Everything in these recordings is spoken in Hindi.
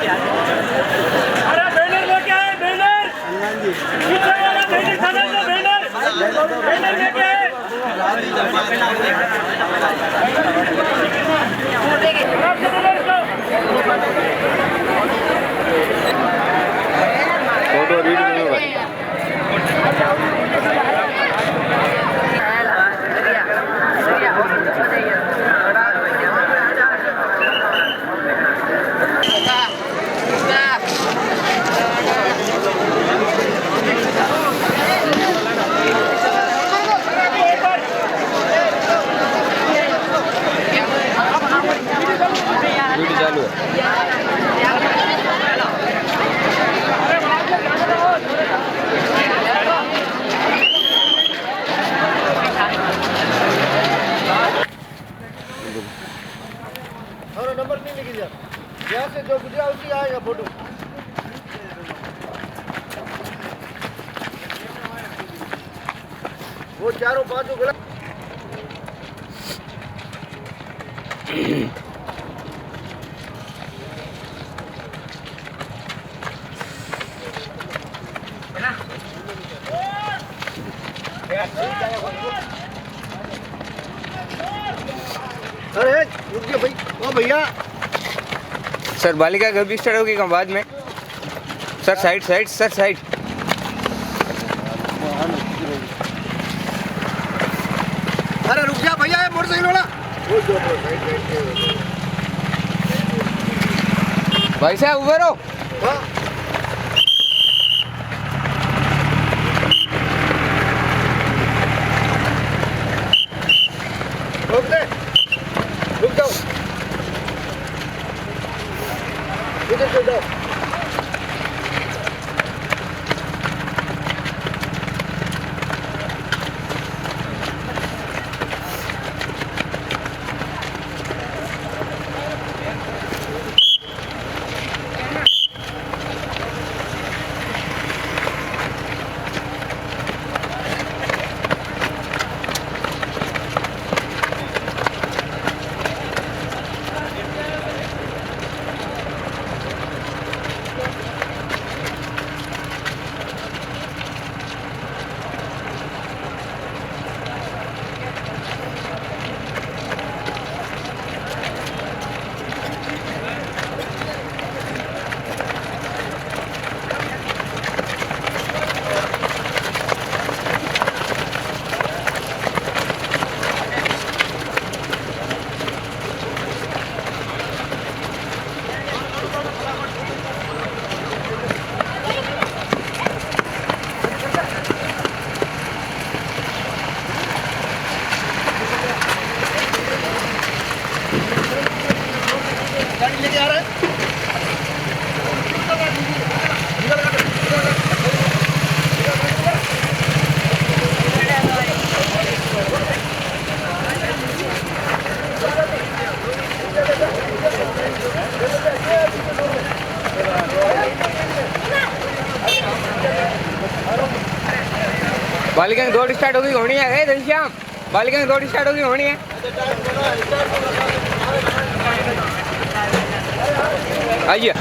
अरे बैनर लेके आए, बैनर पीछे वाला बैनर खड़ा है, बैनर लेके आए। फोटो रीड करो भाई। वीडियो चालू है। और नंबर नहीं लिखी जा, यहाँ से जो गुजरा उसी आएगा फोटो। वो चारों पांचों गलत। अरे रुक गया भाई, ओ भैया। सर बालिका घर भी स्टार्ट होगी बाद में। Sir side side, sir side. अरे रुक जा भैया, ये मोटरसाइकिल वाला। भाई साहब उधर हो। हाँ। रोक दे, रुक जाओ, इधर से जाओ। बालिका की दौड़ स्टार्ट होगी होनी है। घनश्याम बालिका की दौड़ स्टार्ट होगी होनी है। आइए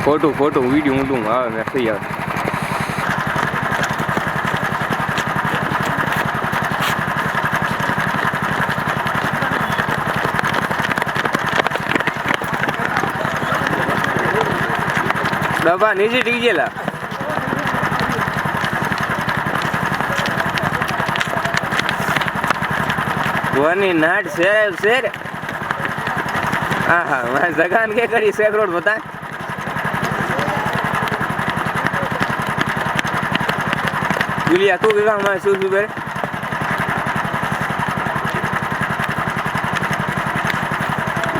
फोटो फोटो वीडियो ऊँटूँगा। हाँ मैं सही यार। डब्बा नीचे टिक गेला। वनी नाट शेर शेर। हाँ हाँ मैं जगान के करी शेख रोड बता। जुलिया तू भी हमारे शूज पर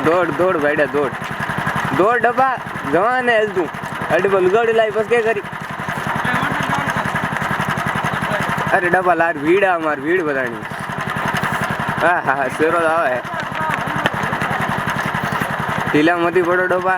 दौड़ दौड़ बैठा दौड़ दौड़ डब्बा जवान है तू अरे बलगड़ लाई बस क्या करी। अरे डब्बा लार भीड़ है हमारी भीड़ बतानी। हाँ हाँ शेरो दावा है ढीला मती पड़ो डब्बा।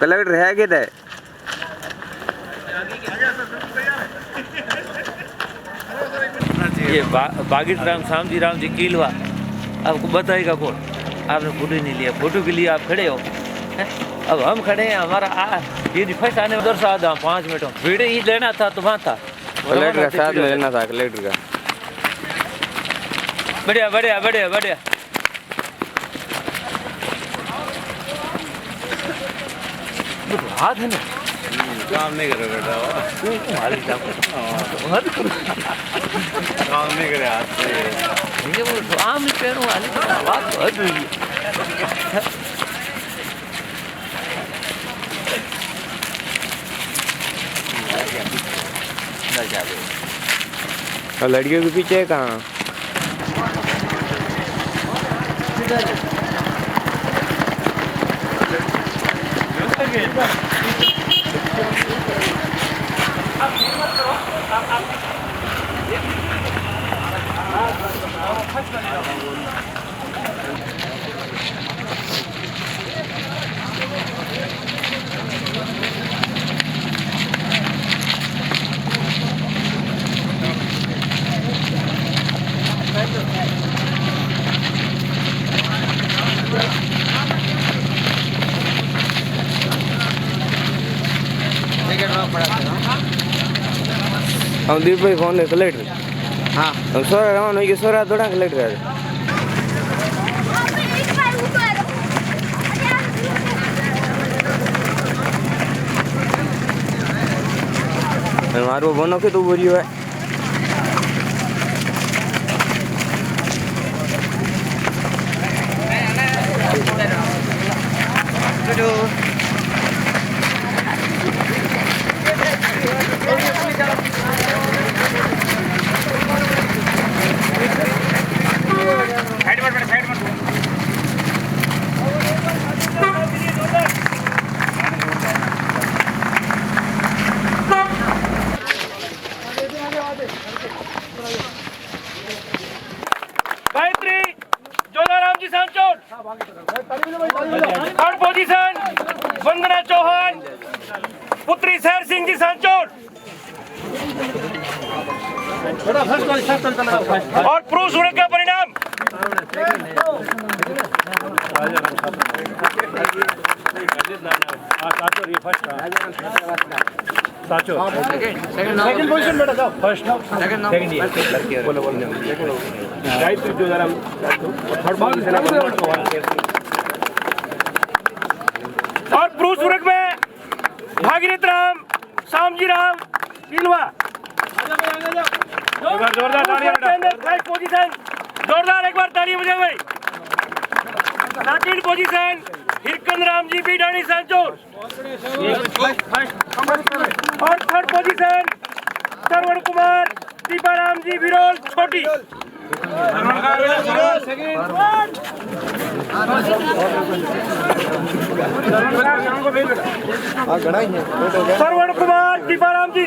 कलेक्टर है किधर? ये बागी राम श्यामजी राम जी कीलवा आपको बताएगा कौन? आपने फोटो नहीं लिया, फोटो के लिए आप खड़े हो हैं? अब हम खड़े हैं, हमारा ये फर्स्ट आने उधर से आधा 5 मिनट वीडियो ही लेना था तो वहाँ था कलेक्टर का साथ में लेना था, कलेक्टर का। बढ़िया बढ़िया बढ़िया बढ़िया। हाथ है ना काम नहीं करे बेटा, काम नहीं करे हाथ से। वो आम पैरों वाली बात हद हुई। और लड़कियों के पीछे कहाँ? हम दीप भाई कौन है? कलेक्टर। हाँ हम सोरा रवान हो गए, सोरा थोड़ा कलेक्टर है। हमारे वो बोनो के तो बोरियो है। गायत्री जोधाराम जी सांचौर। थर्ड पोजीशन वंदना चौहान पुत्री शहर सिंह जी सांचौर। और पुरुष वर्ग का परिणाम सेकंड पोजीशन बेटा साहब, फर्स्ट सेकंड बोलो गायत्री जोधाराम थर्ड पोजीशन। और पुरुष वर्ग में भागीरथ राम श्यामजी राम कीलवा। जोरदार तालियां बेटा। पोजीशन जोरदार एक बार ताली बजाओ भाई। Second position हिरकंद Ram ji बीडानी Sanchore. और थर्ड पोजीशन श्रवण कुमार दीपाराम जी विरोल छोटी। श्रवण कुमार दीपाराम जी,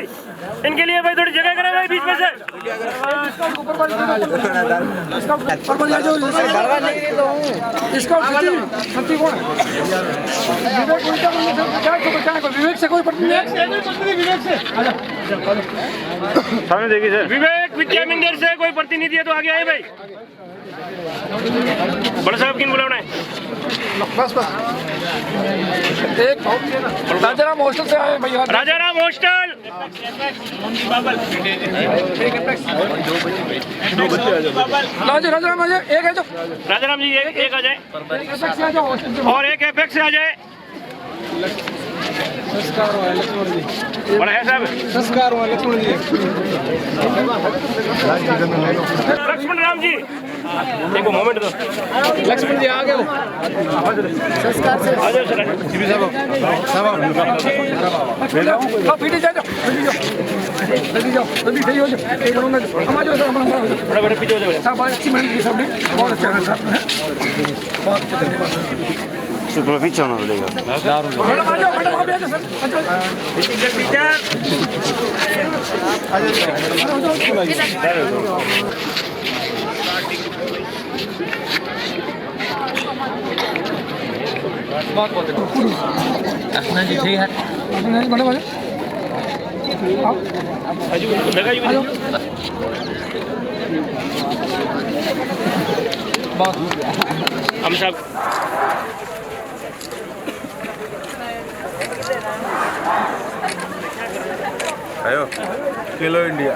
इनके लिए भाई थोड़ी जगह करें भाई बीच में से। विवेक से कोई सामने देखिए सर। विवेक विद्या मंदिर से कोई प्रतिनिधि है तो आगे आए भाई। बड़ा साहब किन बुलाना है? बस एक राजाराम हॉस्टल से आए भैया। राजाराम हॉस्टल। राजाराम एक है जो राजाराम जी एक आ जाए और एक एपेक्स से आ जाए। बड़ा है साहब। लक्ष्मण राम जी देखो मोमेंट दो। लक्ष्मण जी आ गए। संस्कार से आ जाओ सर। पीटी जाओ जल्दी सही हो जाओ। हम आ जाओ सर। बड़ा बड़ा पीछे हो जाओ साहब, अच्छी मेहनत की सबने, बहुत अच्छा है साहब। बहुत अच्छा थोड़ा पीछे होना पड़ेगा। मैडम आ जाओ, मैडम आ जाओ सर। बहुत अपना जी ठीक है हम सब आयो किलो इंडिया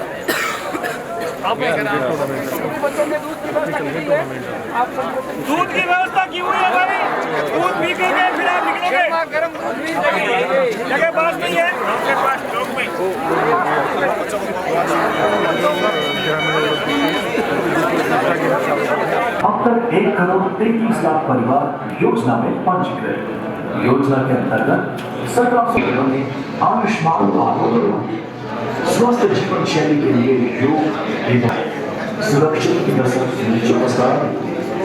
दूध की व्यवस्था की हुई है हमारी, दूध पी के गए फिर आप निकलेंगे, जगह पास नहीं है आपके पास चौक में। अब तक 1,33 लाख परिवार योजना में पंजीकृत। योजना के अंतर्गत 1700 घरों में आयुष्मान भारत, स्वस्थ जीवन शैली के लिए योग एवं सुरक्षित नस्ल चिकित्सा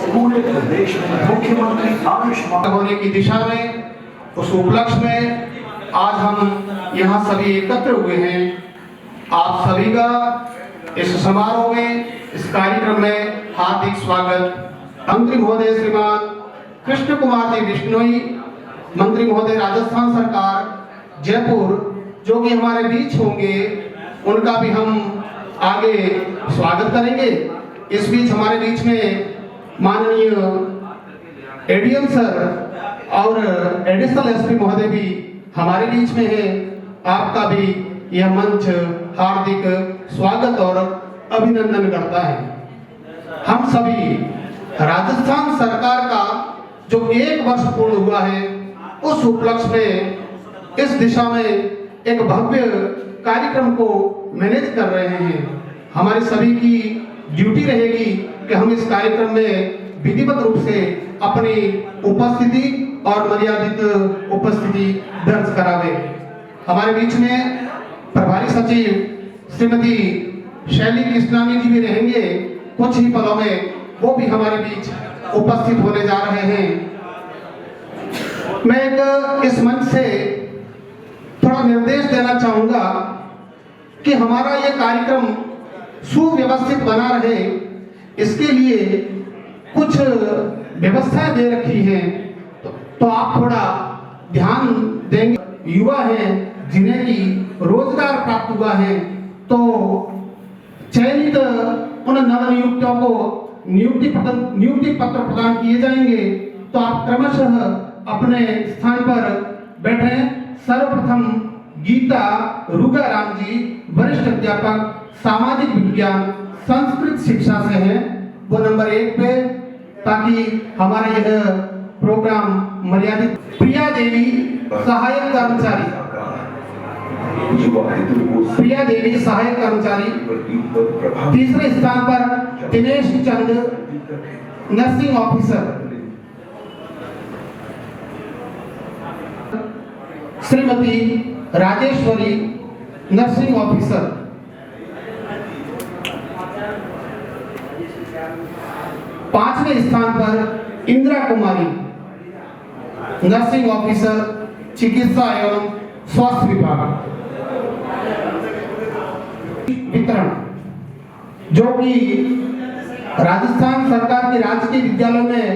पूरे प्रदेश में मुख्यमंत्री आयुष्मान होने की दिशा में उस उपलक्ष्य में आज हम यहाँ सभी एकत्र हुए हैं। आप सभी का इस समारोह में, इस कार्यक्रम में हार्दिक स्वागत। मंत्री महोदय श्रीमान कृष्ण कुमार जी बिश्नोई, मंत्री महोदय राजस्थान सरकार जयपुर, जो कि हमारे बीच होंगे, उनका भी हम आगे स्वागत करेंगे। इस बीच हमारे बीच में माननीय एडीएम सर और एडिशनल एसपी महोदय भी हमारे बीच में है। आपका भी यह मंच हार्दिक स्वागत और अभिनंदन करता है। हम सभी राजस्थान सरकार का जो 1 वर्ष पूर्ण हुआ है, उस उपलक्ष्य में इस दिशा में एक भव्य कार्यक्रम को मैनेज कर रहे हैं। हमारी सभी की ड्यूटी रहेगी कि हम इस कार्यक्रम में विधिवत रूप से अपनी उपस्थिति और मर्यादित उपस्थिति दर्ज करावे। हमारे बीच में प्रभारी सचिव श्रीमती शैली कृष्णानी जी भी रहेंगे। कुछ ही पलों में वो भी हमारे बीच उपस्थित होने जा रहे हैं। मैं इस मंच से थोड़ा निर्देश देना चाहूंगा कि हमारा ये कार्यक्रम सुव्यवस्थित बना रहे, इसके लिए कुछ व्यवस्थाएं दे रखी हैं, तो आप थोड़ा ध्यान देंगे। युवा हैं जिन्हें की रोजगार प्राप्त हुआ है, तो चयनित उन नवनियुक्तों को नियुक्ति पत्र प्रदान किए जाएंगे। तो आप क्रमशः अपने स्थान पर बैठे। सर्वप्रथम गीता रुगाराम जी, वरिष्ठ अध्यापक सामाजिक विज्ञान संस्कृत शिक्षा से हैं, वो नंबर 1 पे, ताकि हमारा यह प्रोग्राम मर्यादित। प्रिया देवी सहायक कर्मचारी, प्रिया देवी सहायक कर्मचारी। तीसरे स्थान पर Dinesh Chand, nursing officer. Shrimati Rajeshwari, nursing officer. पांचवें स्थान पर इंदिरा कुमारी, नर्सिंग ऑफिसर, चिकित्सा एवं स्वास्थ्य विभाग। वितरण, जो कि राजस्थान सरकार के राजकीय विद्यालयों में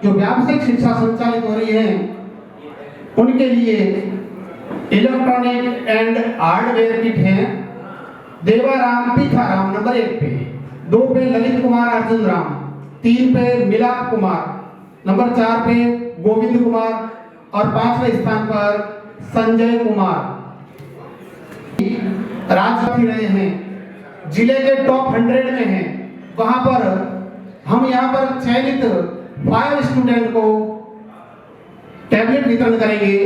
जो व्यावसायिक शिक्षा संचालित हो रही है, उनके लिए इलेक्ट्रॉनिक एंड हार्डवेयर किट है। देवाराम पीठाराम नंबर 1 पे, 2 पे ललित कुमार अर्जुन राम, 3 पे मिलाप कुमार, नंबर 4 पे गोविंद कुमार और 5वें स्थान पर संजय कुमार। राजनीति रहे हैं, जिले के टॉप 100 में हैं। वहां पर हम यहाँ पर चयनित 5 स्टूडेंट को टैबलेट वितरण करेंगे।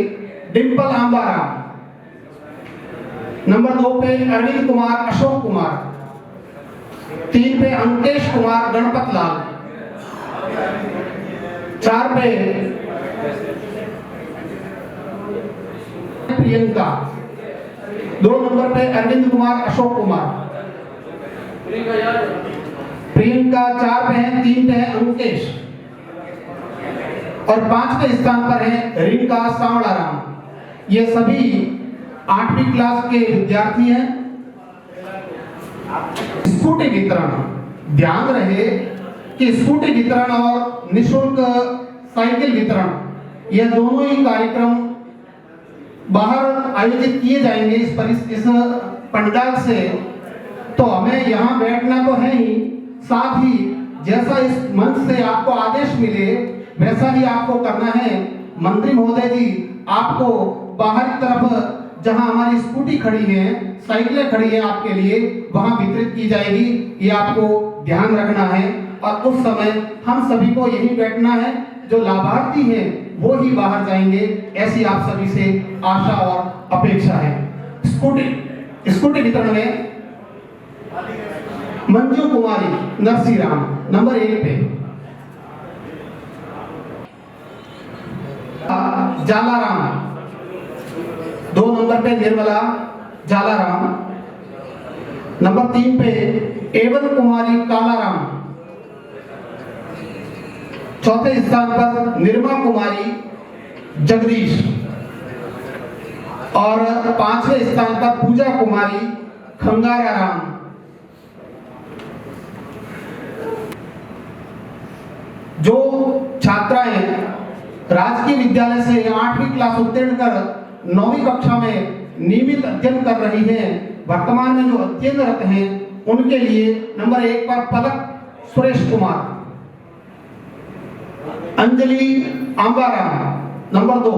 डिम्पल आंबाराम, नंबर 2 पे अरविंद कुमार अशोक कुमार, 3 पे अंकेश कुमार गणपत लाल, 4 पे प्रियंका, 2 नंबर पे अरविंद कुमार अशोक कुमार, प्रियंका 4 पे है, 3 पे है अंकेश और 5वें स्थान पर है रिंका सांवड़ाराम। ये सभी 8वीं क्लास के विद्यार्थी हैं। स्कूटी वितरण, ध्यान रहे कि स्कूटी वितरण और निःशुल्क साइकिल वितरण, यह दोनों ही कार्यक्रम बाहर आयोजित किए जाएंगे इस पंडाल से, तो हमें यहाँ बैठना तो है ही, साथ ही जैसा इस मंच से आपको आदेश मिले वैसा ही आपको करना है। मंत्री महोदय जी, आपको बाहरी तरफ जहां हमारी स्कूटी खड़ी है, साइकिलें खड़ी है आपके लिए, वहां वितरित की जाएगी, ये आपको ध्यान रखना है। और उस समय हम सभी को यहीं बैठना है, जो लाभार्थी हैं वो ही बाहर जाएंगे, ऐसी आप सभी से आशा और अपेक्षा है। स्कूटी वितरण में मंजू कुमारी नरसिंहराम नंबर 1 पे, जालाराम 2 नंबर पे निर्मला जालाराम, नंबर 3 पे एवं कुमारी कालाराम, चौथे स्थान पर निर्मा कुमारी जगदीश और 5वें स्थान पर पूजा कुमारी खंगाराराम। जो छात्राएं राजकीय विद्यालय से 8वीं क्लास उत्तीर्ण कर 9वीं कक्षा में नियमित अध्ययन कर रही हैं, वर्तमान में जो अध्ययनरत हैं, उनके लिए नंबर 1 पर पलक सुरेश कुमार, अंजलि आंबाराम नंबर 2,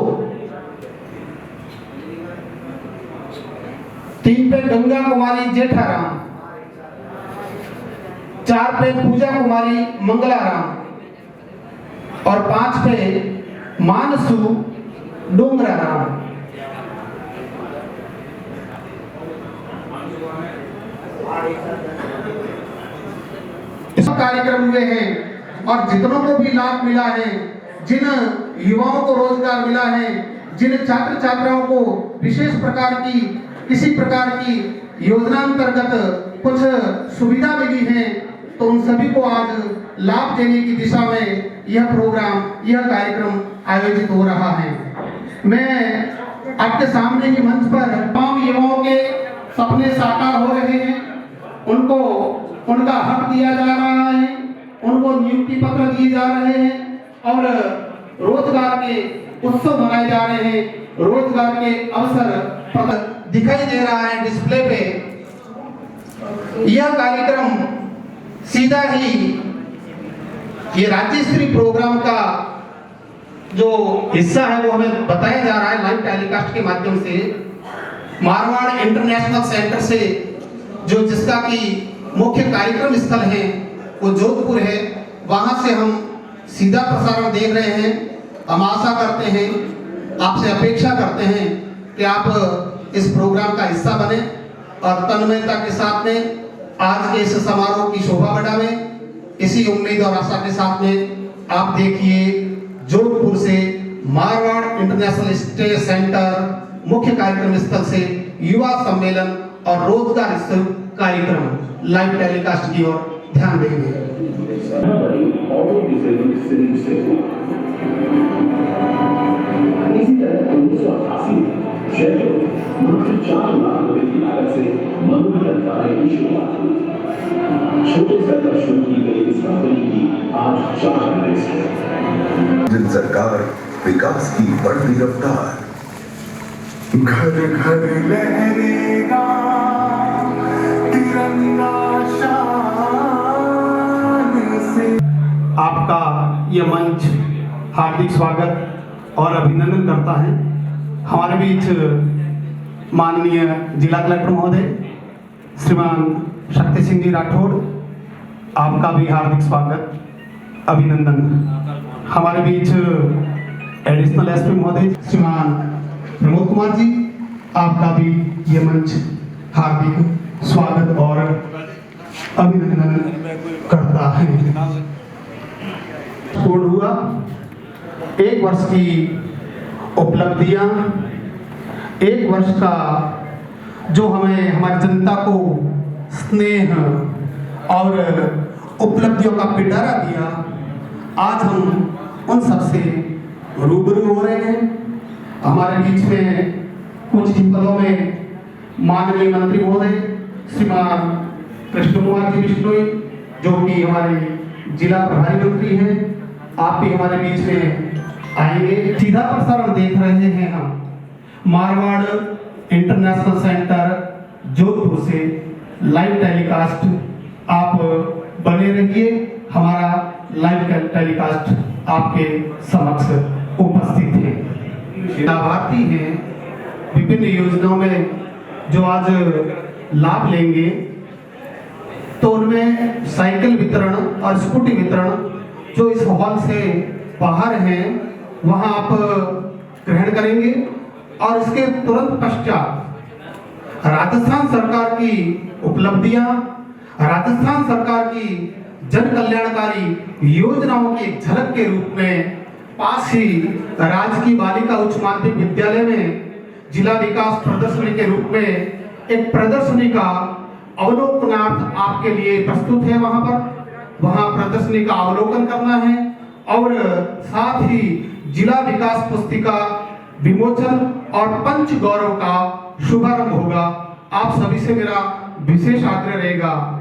3 पे गंगा कुमारी जेठाराम, 4 पे पूजा कुमारी मंगलाराम और 5 पे मानसू डोंगराराम। इस कार्यक्रम हुए हैं और जितनों को भी लाभ मिला है, जिन युवाओं को रोजगार मिला है, जिन छात्र छात्राओं को विशेष प्रकार की किसी प्रकार की योजना अंतर्गत कुछ सुविधा मिली है, तो उन सभी को आज लाभ देने की दिशा में यह प्रोग्राम, यह कार्यक्रम आयोजित हो रहा है। मैं आपके सामने ही मंच पर तमाम युवाओं के सपने साकार हो रहे हैं, उनको उनका हक दिया जा रहा है, उनको नियुक्ति पत्र दिए जा रहे हैं और रोजगार के उत्सव मनाए जा रहे हैं, रोजगार के अवसर दिखाई दे रहा है डिस्प्ले पे। यह कार्यक्रम सीधा ही ये राज्य स्तरीय प्रोग्राम का जो हिस्सा है वो हमें बताया जा रहा है लाइव टेलीकास्ट के माध्यम से, मारवाड़ इंटरनेशनल सेंटर से, जो जिसका की मुख्य कार्यक्रम स्थल है वो जोधपुर है, वहां से हम सीधा प्रसारण देख रहे हैं। हम आशा करते हैं, आपसे अपेक्षा करते हैं कि आप इस प्रोग्राम का हिस्सा बने और तन्मयता के साथ में आज के इस समारोह की शोभा बढ़ावें। इसी उम्मीद और आशा के साथ में आप देखिए जोधपुर से मारवाड़ इंटरनेशनल स्टेज सेंटर मुख्य कार्यक्रम स्थल से युवा सम्मेलन और रोजगार कार्यक्रम लाइव टेलीकास्ट की ओर ध्यान देंगे। इसी तरह 1988 में शहर में मात्र 4 लाख रुपए की लागत से मनोरंजन कार्य की शुरुआत हुई। छोटे स्तर पर शुरू की गई इस कंपनी की आज 4 ब्रांच है। सरकार विकास की बढ़ती रफ्तार, घर घर लहरेगा तिरंगा शान से। आपका यह मंच हार्दिक स्वागत और अभिनंदन करता है। हमारे बीच माननीय जिला कलेक्टर महोदय श्रीमान शक्ति सिंह जी राठौड़, आपका भी हार्दिक स्वागत अभिनंदन। हमारे बीच एडिशनल एसपी महोदय श्रीमान प्रमोद कुमार जी, आपका भी ये मंच हार्दिक स्वागत और अभिनंदन करता है। पूर्ण हुआ 1 वर्ष की उपलब्धियां, 1 वर्ष का जो हमें हमारी जनता को स्नेह और उपलब्धियों का पिटारा दिया, आज हम उन सबसे रूबरू हो रहे हैं। हमारे बीच में कुछ ही पदों में माननीय मंत्री महोदय श्रीमान कृष्ण कुमार जी बिश्नोई, जो कि हमारे जिला प्रभारी मंत्री हैं, आप भी हमारे बीच में आएंगे। सीधा प्रसारण देख रहे हैं हम मारवाड़ इंटरनेशनल सेंटर जोधपुर से लाइव टेलीकास्ट आप बने रहिए। हमारा लाइव टेलीकास्ट आपके समक्ष उपस्थित है। लाभार्थी हैं विभिन्न योजनाओं में जो आज लाभ लेंगे, तो उनमें साइकिल वितरण और स्कूटी वितरण जो इस हॉल से बाहर हैं वहां आप ग्रहण करेंगे। और इसके तुरंत पश्चात राजस्थान सरकार की उपलब्धियां, राजस्थान सरकार की जन कल्याणकारी योजनाओं की एक झलक के रूप में पास ही राजकीय बालिका उच्च माध्यमिक विद्यालय में जिला विकास प्रदर्शनी के रूप में एक प्रदर्शनी का अवलोकनार्थ आपके लिए प्रस्तुत है। वहां प्रदर्शनी का अवलोकन करना है और साथ ही जिला विकास पुस्तिका विमोचन और पंच गौरव का शुभारंभ होगा। आप सभी से मेरा विशेष आग्रह रहेगा।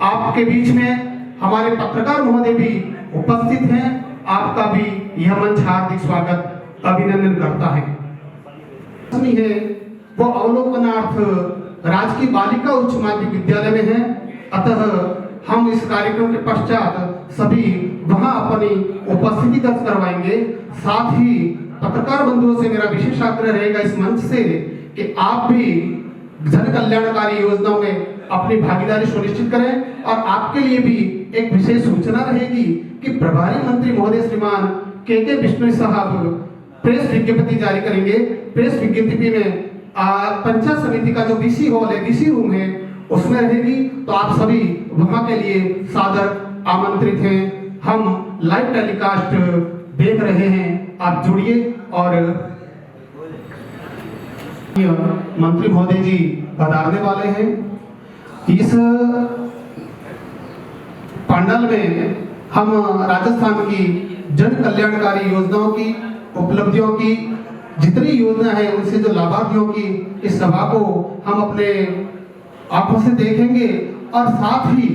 आपके बीच में हमारे पत्रकार महोदय भी उपस्थित हैं। आपका भी यह मंच हार्दिक स्वागत अभिनंदन करता है। वो अवलोकनार्थ राजकीय बालिका उच्च माध्यमिक विद्यालय में है, अतः हम इस कार्यक्रम के पश्चात सभी वहां अपनी उपस्थिति दर्ज करवाएंगे। साथ ही पत्रकार बंधुओं से मेरा विशेष आग्रह रहेगा इस मंच से कि आप भी जन कल्याणकारी योजनाओं में अपनी भागीदारी सुनिश्चित करें। और आपके लिए भी एक विशेष सूचना रहेगी कि प्रभारी मंत्री महोदय श्रीमान के बिश्नोई साहब प्रेस विज्ञप्ति जारी करेंगे। प्रेस विज्ञप्ति में पंचायत समिति का जो बीसी हॉल है, बीसी रूम है, उसमें रहेगी। तो आप सभी वहां के लिए सादर आमंत्रित हैं। हम लाइव टेलीकास्ट देख रहे हैं, आप जुड़िए। और मंत्री महोदय जी पधारने वाले हैं। इस पंडाल में हम राजस्थान की जन कल्याणकारी योजनाओं की, उपलब्धियों की, जितनी योजना है उनसे जो लाभार्थियों की इस सभा को हम अपने आंखों से देखेंगे। और साथ ही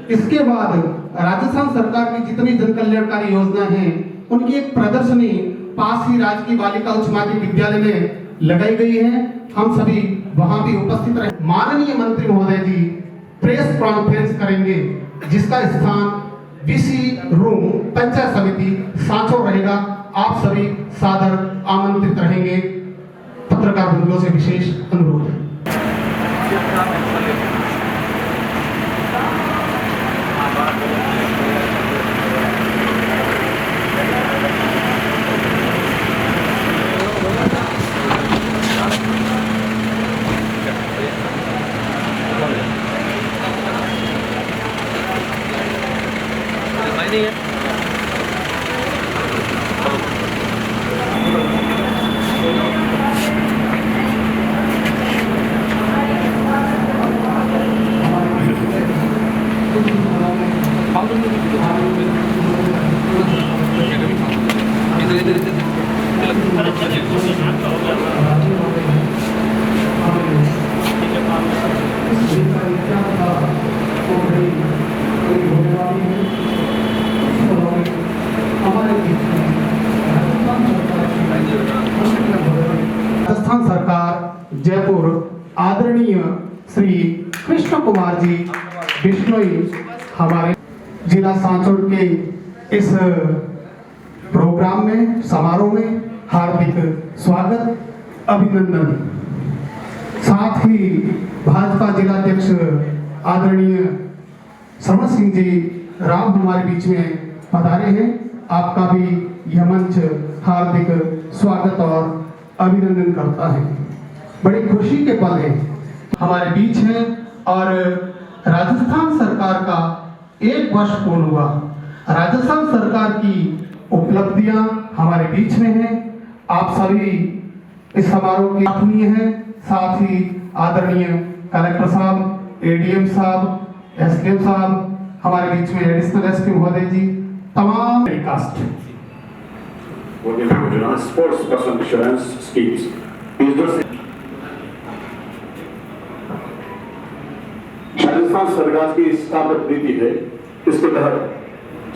इसके बाद राजस्थान सरकार की जितनी जन कल्याणकारी योजना है उनकी एक प्रदर्शनी पास ही राजकीय बालिका उच्च माध्यमिक विद्यालय में लगाई गई है। हम सभी वहां भी उपस्थित रहे। माननीय मंत्री महोदय जी प्रेस कॉन्फ्रेंस करेंगे, जिसका स्थान बीसी रूम पंचायत समिति सांचौर रहेगा। आप सभी सादर आमंत्रित रहेंगे। पत्रकार बंधुओं से विशेष अनुरोध है। राजस्थान सरकार जयपुर आदरणीय श्री कृष्ण कुमार जी बिश्नोई हमारे जिला सांचौर के इस प्रोग्राम में, समारोह में हार्दिक स्वागत अभिनंदन। साथ ही भाजपा जिलाध्यक्ष आदरणीय श्रवण सिंह जी राम हमारे बीच में पधारे हैं। आपका भी यह मंच हार्दिक स्वागत और अभिनंदन करता है। बड़ी खुशी के पल है हमारे बीच हैं और राजस्थान सरकार का 1 वर्ष पूर्ण हुआ। राजस्थान सरकार की उपलब्धियां हमारे बीच में हैं। आप सभी इस समारोह के आत्मीय हैं। साथ ही आदरणीय कलेक्टर साहब, एडीएम साहब, एसडीएम साहब, हमारे बीच में एडिशनल एसपी महोदय जी, तमाम caste sports person insurance schemes Rajasthan सरकार की स्टार्टअप नीति है। इसके तहत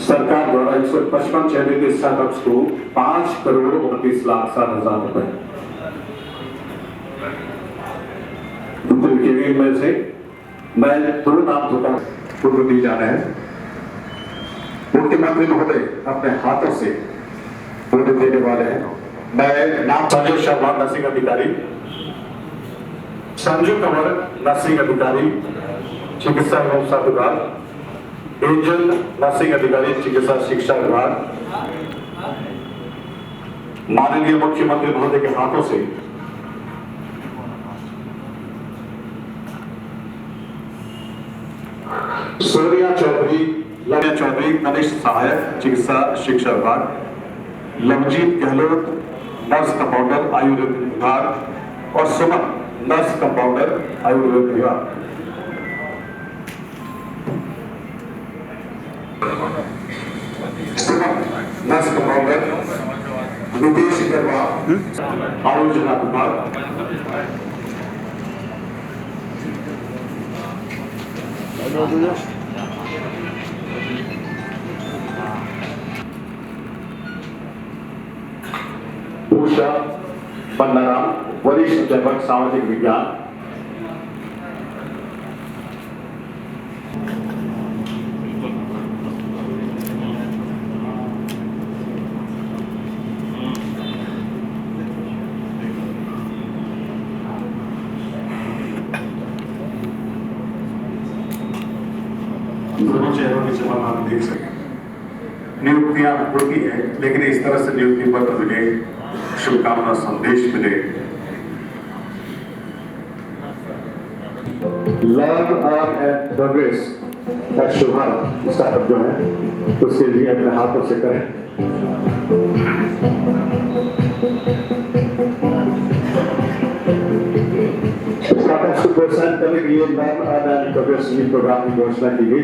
सरकार द्वारा 155 चयनित स्टार्टअप्स को 5,29,60,000 रुपए केविन में से मैं दो नाम दूंगा पूर्व दिए जा रहे हैं। मुख्यमंत्री महोदय अपने हाथों से वोट देने वाले हैं। मैं नाम संजय शर्मा नर्सिंग अधिकारी, संजू कंवर नर्सिंग अधिकारी चिकित्सा एवं स्वास्थ्य विभाग, एंजल नर्सिंग अधिकारी चिकित्सा शिक्षा विभाग, माननीय मुख्यमंत्री महोदय के हाथों से सोनिया चौधरी, लवनीय चौधरी कनिष्ठ सहायक चिकित्सा शिक्षा विभाग, लवजीत गहलोत नर्स कंपाउंडर आयुर्वेद विभाग और सुमन नर्स कंपाउंडर आयुर्वेद विभाग। सुमन नर्स कंपाउंडर विदेश विभाग आयोजना विभाग। उषा पन्नाराम वरिष्ठ अध्यापक सामाजिक विज्ञान। दोनों चेहरों के जवाब आप देख सकें। नियुक्तियां होती है, लेकिन इस तरह से नियुक्ति पत्र मिले, शुभकामना संदेश मिले। लर्न अर्न एंड प्रोग्रेस का शुभारंभ स्टार्टअप जो है उसके लिए अपने हाथों से करें। स्टार्टअप को प्रोत्साहन करने के लिए learn earn and progress programme की घोषणा की गई।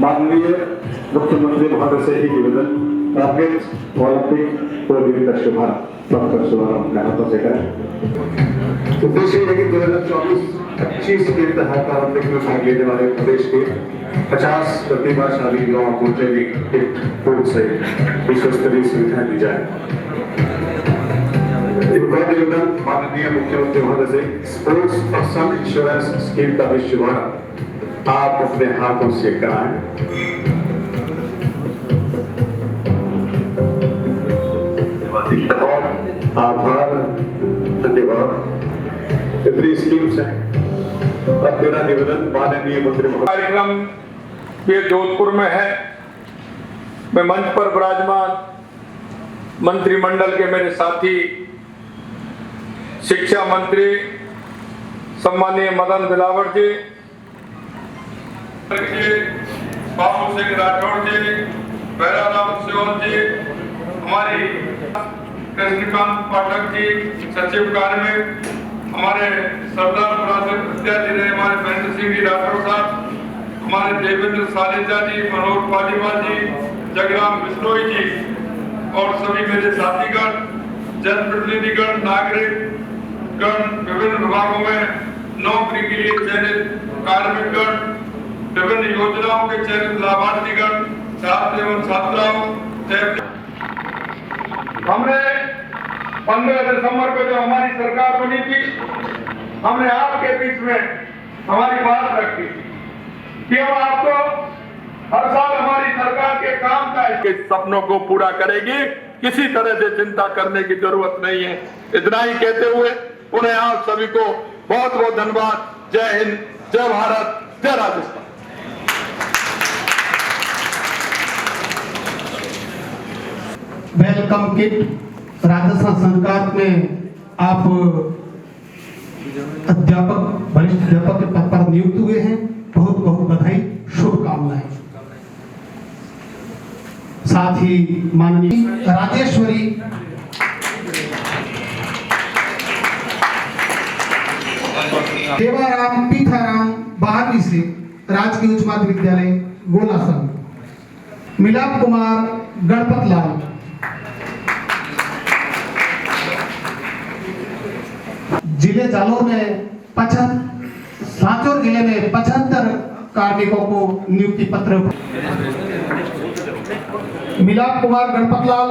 माननीय मुख्यमंत्री महोदय से ही निवेदन, टारगेट ओलंपिक प्रोग्राम का शुभारंभ अपने हाथों से करें। उद्देश्य है कि 2024-25 के तहत ओलंपिक में भाग लेने वाले प्रदेश के 50 प्रतिभाशाली युवाओं को जैविक फूड से विश्व स्तरीय सुविधा दी जाए। निवेदन माननीय मुख्यमंत्री महोदय से स्पोर्ट्स पर्सन इंश्योरेंस स्कीम का भी शुभारंभ आप अपने हाथों से कराएं। आभार, धन्यवाद। इतनी स्कीम्स हैं। अब मेरा निवेदन माननीय मंत्री महोदय। कार्यक्रम ये जोधपुर में है। मैं मंच पर विराजमान मंत्रिमंडल के मेरे साथी शिक्षा मंत्री सम्मानीय मदन दिलावर जी, बाबू सिंह राठौड़ जी, बैराराम सिंह जी, हमारी कृष्णकांत पाठक जी सचिव कार्मिक, हमारे सरदार प्राचार्य जी ने, हमारे महेंद्र सिंह जी राठौड़ साहब, हमारे देवेंद्र सालेजा जी, मनोज पालीवाल जी, जगराम बिश्नोई जी और सभी मेरे साथीगण, जनप्रतिनिधिगण, नागरिक गण, विभिन्न विभागों में नौकरी के लिए चयनित कार्मिकगण, विभिन्न योजनाओं के चयनित लाभार्थीगण, छात्र एवं छात्राओं। हमने 15 दिसंबर को जो हमारी सरकार बनी थी, हमने आपके बीच में हमारी बात रखी कि हम आपको हर साल हमारी सरकार के काम का इसके सपनों को पूरा करेगी, किसी तरह से चिंता करने की जरूरत नहीं है। इतना ही कहते हुए उन्हें आप सभी को बहुत बहुत धन्यवाद। जय हिंद, जय भारत, जय राजस्थान। वेलकम किट राजस्थान सरकार में आप अध्यापक, वरिष्ठ अध्यापक के पद पर नियुक्त हुए हैं। बहुत बहुत बधाई, शुभकामनाएं। साथ ही माननीय राजेश्वरी देवाराम पीठाराम बाहरवी से राजकीय उच्च माध्यमिक विद्यालय गोलासन, मिलाप कुमार गणपत लाल, जिले जालौर में 75, सांचौर जिले में 75 कार्मिकों को नियुक्ति पत्र। मिलाप कुमार गणपत लाल,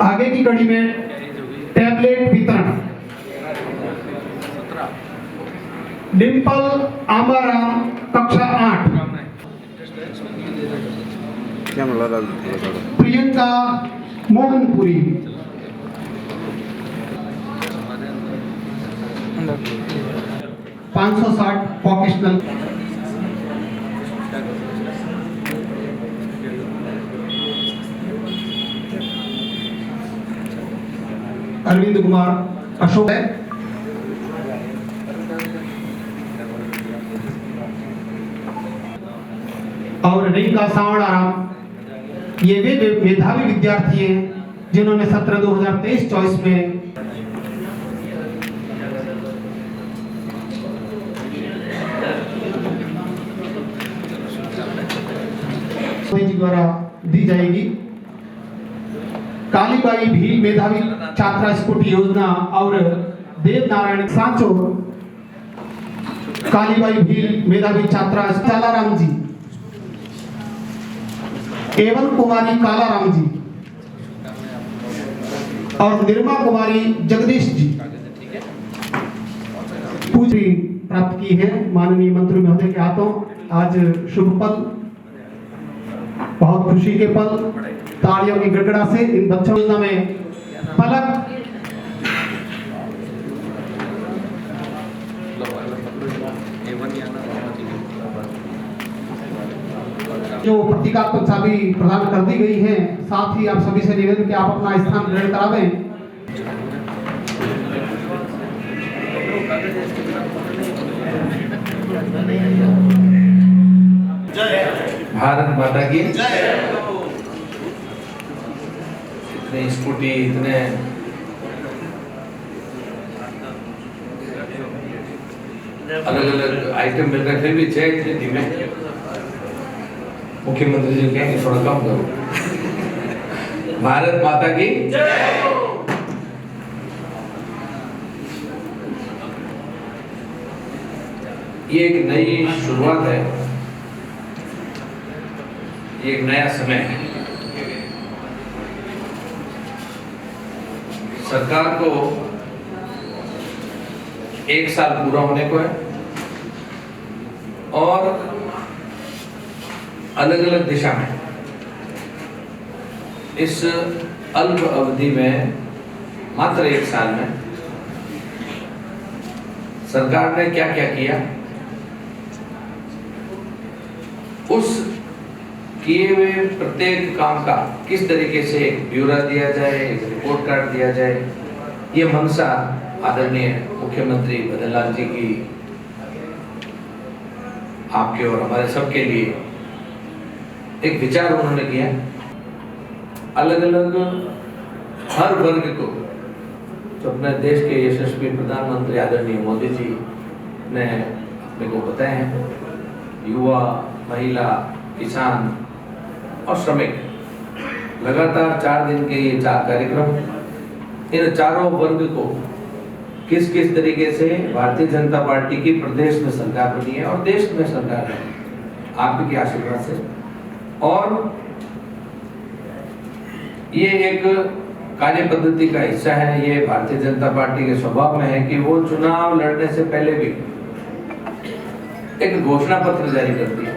आगे की कड़ी में टैबलेट वितरण। डिम्पल आंबाराम कक्षा 8, प्रियंका मोहनपुरी, $560 वोकेशनल। अरविंद कुमार अशोक है। और रिंका सावड़ाराम, ये वे मेधावी विद्यार्थी हैं जिन्होंने सत्र 2023-24 में द्वारा दी जाएगी। कालीबाई भील मेधावी छात्रा स्कूटी योजना और देव नारायण सांचो कालीबाई भील मेधावी छात्रा कालाराम जी एवं कुमारी कालाराम जी और निर्मा कुमारी जगदीश जी पूजी प्राप्त की है माननीय मंत्री महोदय के हाथों। आज शुभ पल, बहुत खुशी के पल, तालियों की गड़गड़ा से इन बच्चों योजना में पलक जो प्रतीकात्मक चाबी प्रदान कर दी गई है। साथ ही आप सभी से निवेदन कि आप अपना स्थान ग्रहण करावें। भारत माता की इतने स्कूटी, इतने अलग अलग आइटम मिल रहे, फिर भी जय इतनी धीमे। मुख्यमंत्री जी कहेंगे थोड़ा कम करो। भारत माता की ये एक नई शुरुआत है, ये एक नया समय है। सरकार को 1 साल पूरा होने को है और अलग अलग दिशा में इस अल्प अवधि में मात्र 1 साल में सरकार ने क्या क्या किया, उस किए हुए प्रत्येक काम का किस तरीके से एक ब्यौरा दिया जाए, एक रिपोर्ट कार्ड दिया जाए, ये मनसा आदरणीय मुख्यमंत्री बद्रीलाल जी की आपके और हमारे सबके लिए एक विचार उन्होंने किया। अलग अलग हर वर्ग को, तो अपने देश के यशस्वी प्रधानमंत्री आदरणीय मोदी जी ने अपने को बताए हैं, युवा, महिला, किसान और श्रमिक, लगातार 4 दिन के ये 4 कार्यक्रम, इन चारों वर्ग को किस किस तरीके से भारतीय जनता पार्टी की प्रदेश में सरकार बनी है और देश में सरकार है आपके आशीर्वाद से। और ये एक कार्य पद्धति का हिस्सा है। ये भारतीय जनता पार्टी के स्वभाव में है कि वो चुनाव लड़ने से पहले भी एक घोषणा पत्र जारी करती है।